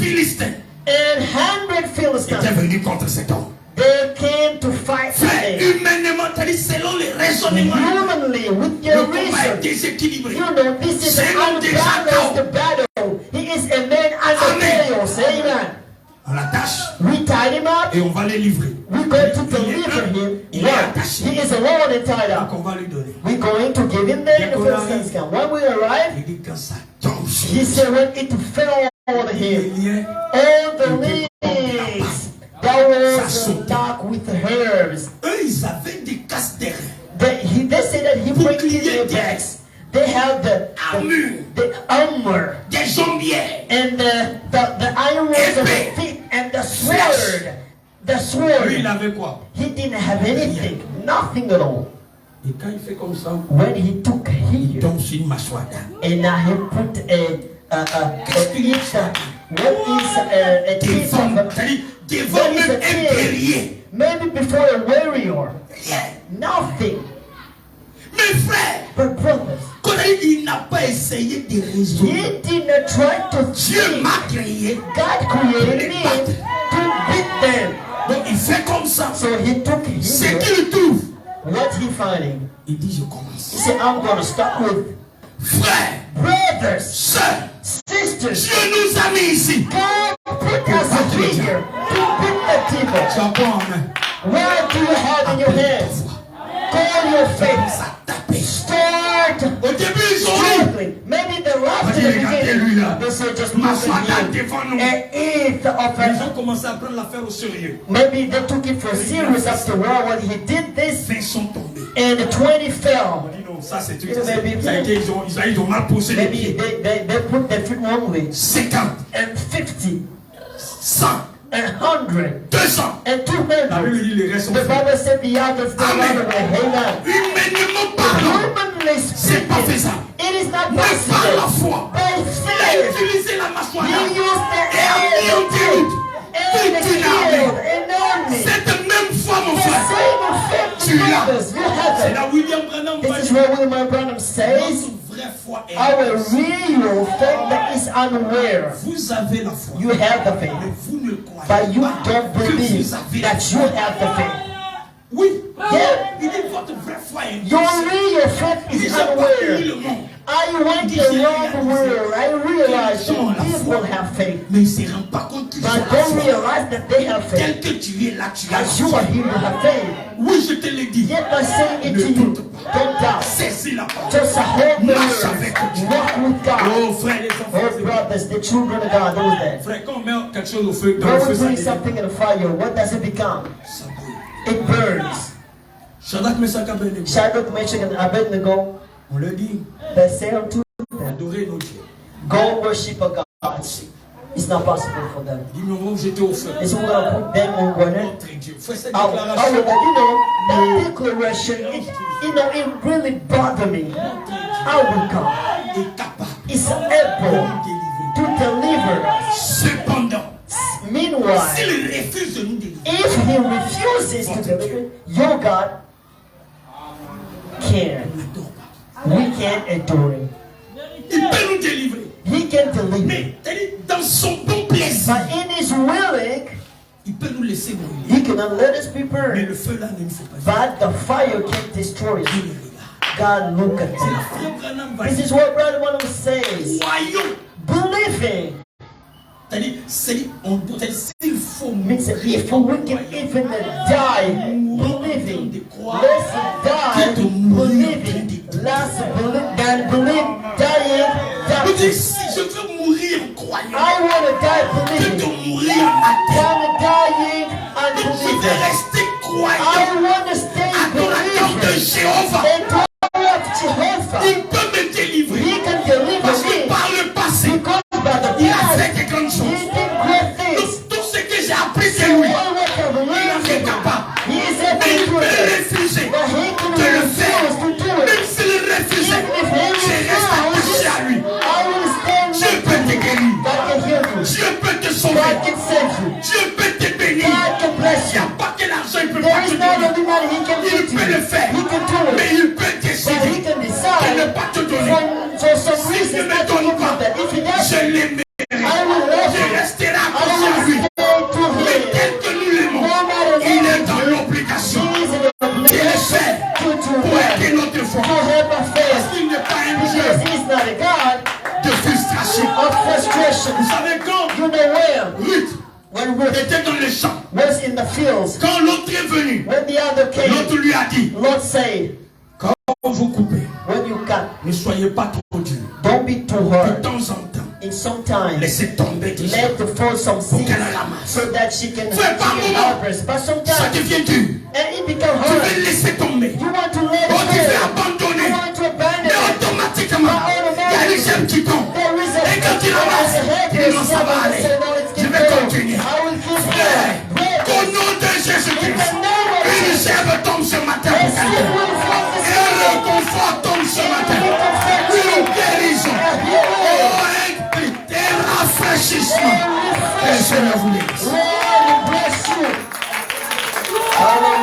B: Philistins
A: And 100 Philistines,
B: étaient venus contre cet homme.
A: they came to fight
B: Frère,
A: him.
B: humainement, c'est-à-dire selon les raisonnements,
A: Humanly, with
B: le
A: your
B: combat est
A: reason,
B: déséquilibré.
A: you know this is
B: C'est
A: an
B: l'homme déjà
A: unbalanced battle. He is a man under
B: Amen.
A: chaos. Amen.
B: On l'attache
A: We tied him up.
B: et on va les livrer.
A: We're going to deliver him.
B: Il est
A: One,
B: attaché.
A: he is alone and tied
B: Donc
A: up.
B: on va lui donner.
A: We're going to give him the Philistines camp. When we arrive,
B: Il dit quand ça tombe sur
A: he said when it fell on
B: les
A: him,
B: liens,
A: all the leaves that was dark with herbs.
B: eux ils avaient des casques d'air.
A: They say that he breaks in their backs. They have the armor
B: Des jambières.
A: and the iron words of the feet and the sword. The
B: Lui il
A: sword.
B: avait quoi?
A: He didn't have anything, nothing at all.
B: Et quand il fait comme ça,
A: When he took
B: il
A: here
B: tombe sur une mâchoire d'âne.
A: and he put a teeth
B: Devant,
A: of
B: c'est-à-dire devant même un guerrier.
A: maybe before a warrior.
B: Rien.
A: Nothing.
B: Mes frères,
A: But brothers,
B: quand il n'a pas essayé de raisonner.
A: he did not try to
B: Dieu
A: think.
B: m'a créé.
A: God created me to beat them.
B: Donc il fait comme ça.
A: So he took
B: Ce
A: his
B: qu'il trouve,
A: what he finding.
B: il dit je
A: He
B: commence.
A: said, I'm gonna start with
B: Frères,
A: brothers,
B: sœurs,
A: sisters.
B: Dieu nous a mis ici.
A: God put us here to beat the people.
B: Tu as quoi en main?
A: What do you have in your hands? Call your faith.
B: Ça tape.
A: Start
B: Au début, ils ont dit,
A: struggling. Maybe the last
B: Vas-y,
A: in the
B: regardez lui, là.
A: beginning, they said just
B: M'assois
A: listen
B: là
A: him.
B: devant nous.
A: And eat of
B: Ils
A: it.
B: ont commencé à prendre l'affaire au sérieux.
A: Maybe they took it for serious after all when he did this.
B: 20 sont tombés.
A: And the 20
B: On
A: fell.
B: dit non, ça c'est tout.
A: Yeah, maybe.
B: Ça a été, ils ont mal poussé les
A: Maybe
B: pieds.
A: they put their feet wrongly.
B: 50,
A: And 50,
B: 100,
A: and 100,
B: 200.
A: and
B: La Bible
A: 200.
B: dit les restes sont
A: The
B: faits.
A: Bible said the others fell
B: Amen.
A: out of the Amen.
B: Humainement parlant,
A: Humanly
B: c'est pas
A: speaking,
B: faisable.
A: it is not
B: Mais par la
A: possible.
B: foi,
A: By
B: il a
A: faith,
B: utilisé la mâchoire
A: he
B: d'âne.
A: used the
B: Et a mis en déroute
A: and
B: toute une
A: killed
B: armée.
A: an army.
B: Cette même foi, mon
A: The
B: frère,
A: same effect,
B: Tu l'as.
A: brothers. You have
B: c'est
A: it.
B: là William Branham va
A: This is
B: dire,
A: what William Branham says.
B: notre vraie foi est
A: Our real faith that is unaware.
B: vous avez la foi,
A: You have the faith,
B: mais vous ne croyez
A: but you
B: pas
A: don't
B: que
A: believe
B: vous avez la
A: that you
B: foi.
A: have the faith.
B: Oui,
A: Yeah.
B: il dit votre vraie foi est
A: Your real faith
B: Il dit,
A: is
B: j'ai parcouru
A: unaware.
B: le monde,
A: I went around the world. I realized some people have faith,
B: mais il ne se rend pas compte qu'ils ont
A: but
B: la
A: don't
B: foi.
A: realize that they have faith.
B: Tel que tu es là, tu as la
A: As you
B: foi.
A: are here, you have faith.
B: Oui, je te l'ai dit.
A: Yet by saying it to you, don't doubt.
B: Saisis la parole.
A: Just hold the
B: Marche avec
A: word.
B: Dieu.
A: Walk with God.
B: Oh frère, les enfants,
A: Oh brothers, the children of God, those there.
B: frère, quand on met quelque chose au feu, dans le
A: When
B: feu,
A: we
B: ça
A: bring
B: devient-
A: something in the fire, what does it become?
B: ça brûle.
A: It burns.
B: Shadrach, Meshach, Abednego.
A: Shadrach, Meshach, and Abednego,
B: On leur dit,
A: they say unto them,
B: adorez nos dieux.
A: go worship a God. It's not possible for them.
B: Il dit, mais on va vous jeter au feu.
A: And so we're going to put them on one end.
B: Notre Dieu. Fais cette
A: That,
B: déclaration.
A: that declaration, it really bothered me. Our God
B: Est capable
A: is
B: de
A: able
B: nous délivrer.
A: to deliver us.
B: Cependant,
A: Meanwhile,
B: s'il refuse de nous délivrer,
A: if he refuses to deliver, your God can. We can't adore him.
B: il peut nous délivrer.
A: He can deliver.
B: Mais dans son bon plaisir,
A: But in his willing,
B: il peut nous laisser brûler.
A: he cannot let us be
B: Mais
A: burned.
B: le feu là ne nous fait pas vivre.
A: But the fire can destroy
B: Il
A: you.
B: le regarde.
A: God look at
B: C'est la
A: you.
B: frère Branham va
A: This
B: dire,
A: is what Brother Branham says.
B: croyons.
A: Believing
B: C'est-à-dire, on doit, s'il faut
A: means that if we can even die believing, let's die believing, let's believe than believe dying.
B: vous dites,
A: Dying.
B: si je veux mourir en croyant,
A: I want to die
B: que de
A: believing
B: mourir en athée,
A: than dying
B: je veux
A: unbelieving.
B: rester croyant,
A: I want to stay
B: adorateur de
A: believing
B: Jéhovah.
A: and God of Jehovah.
B: Il peut me délivrer.
A: He can deliver
B: Parce que
A: me
B: par le passé,
A: because by the
B: il a
A: past
B: fait de grandes
A: he
B: choses.
A: did great things.
B: Tout ce que j'ai appris de
A: And
B: lui,
A: all what I've
B: il en est
A: learned,
B: capable.
A: he is
B: Mais
A: able
B: il
A: to
B: peut
A: do it.
B: refuser
A: But he can
B: de le
A: refuse
B: faire.
A: to do
B: Même
A: it.
B: s'il refusait,
A: Even if he
B: je reste attaché à lui.
A: refuses, I will stand
B: Dieu
A: with
B: peut te
A: him.
B: guérir.
A: God can heal you.
B: Dieu peut te sauver.
A: when Ruth
B: était dans les champs,
A: was in the fields,
B: quand l'autre est venu,
A: when the other
B: l'autre
A: came,
B: lui a dit,
A: Lord said,
B: quand vous coupez,
A: when you cut,
B: ne soyez pas trop dur.
A: don't be too
B: De
A: hard.
B: temps en temps,
A: In some time,
B: laissez tomber tout ça.
A: let her fall some seeds
B: qu'elle la ramasse.
A: so that she can
B: Fais pas moment.
A: harvest. But
B: Ça
A: sometimes,
B: devient dur.
A: and it becomes
B: Tu
A: hard.
B: veux laisser tomber.
A: You want to let
B: Oh, tu veux
A: it go.
B: abandonner.
A: You want to abandon
B: Mais
A: it.
B: automatiquement, il y a les gemmes qui tombent.
A: There is a
B: Et quand il ramasse, il dit non, ça va aller. Je vais continuer.
A: I will keep
B: Hey,
A: going.
B: Au nom de Jésus-Christ, une gerbe tombe ce matin pour quelqu'un. Et un réconfort tombe ce matin. Une guérison. Oh, un rafraîchissement. Que le Seigneur vous bénisse.
A: Lord bless you. Hallelujah.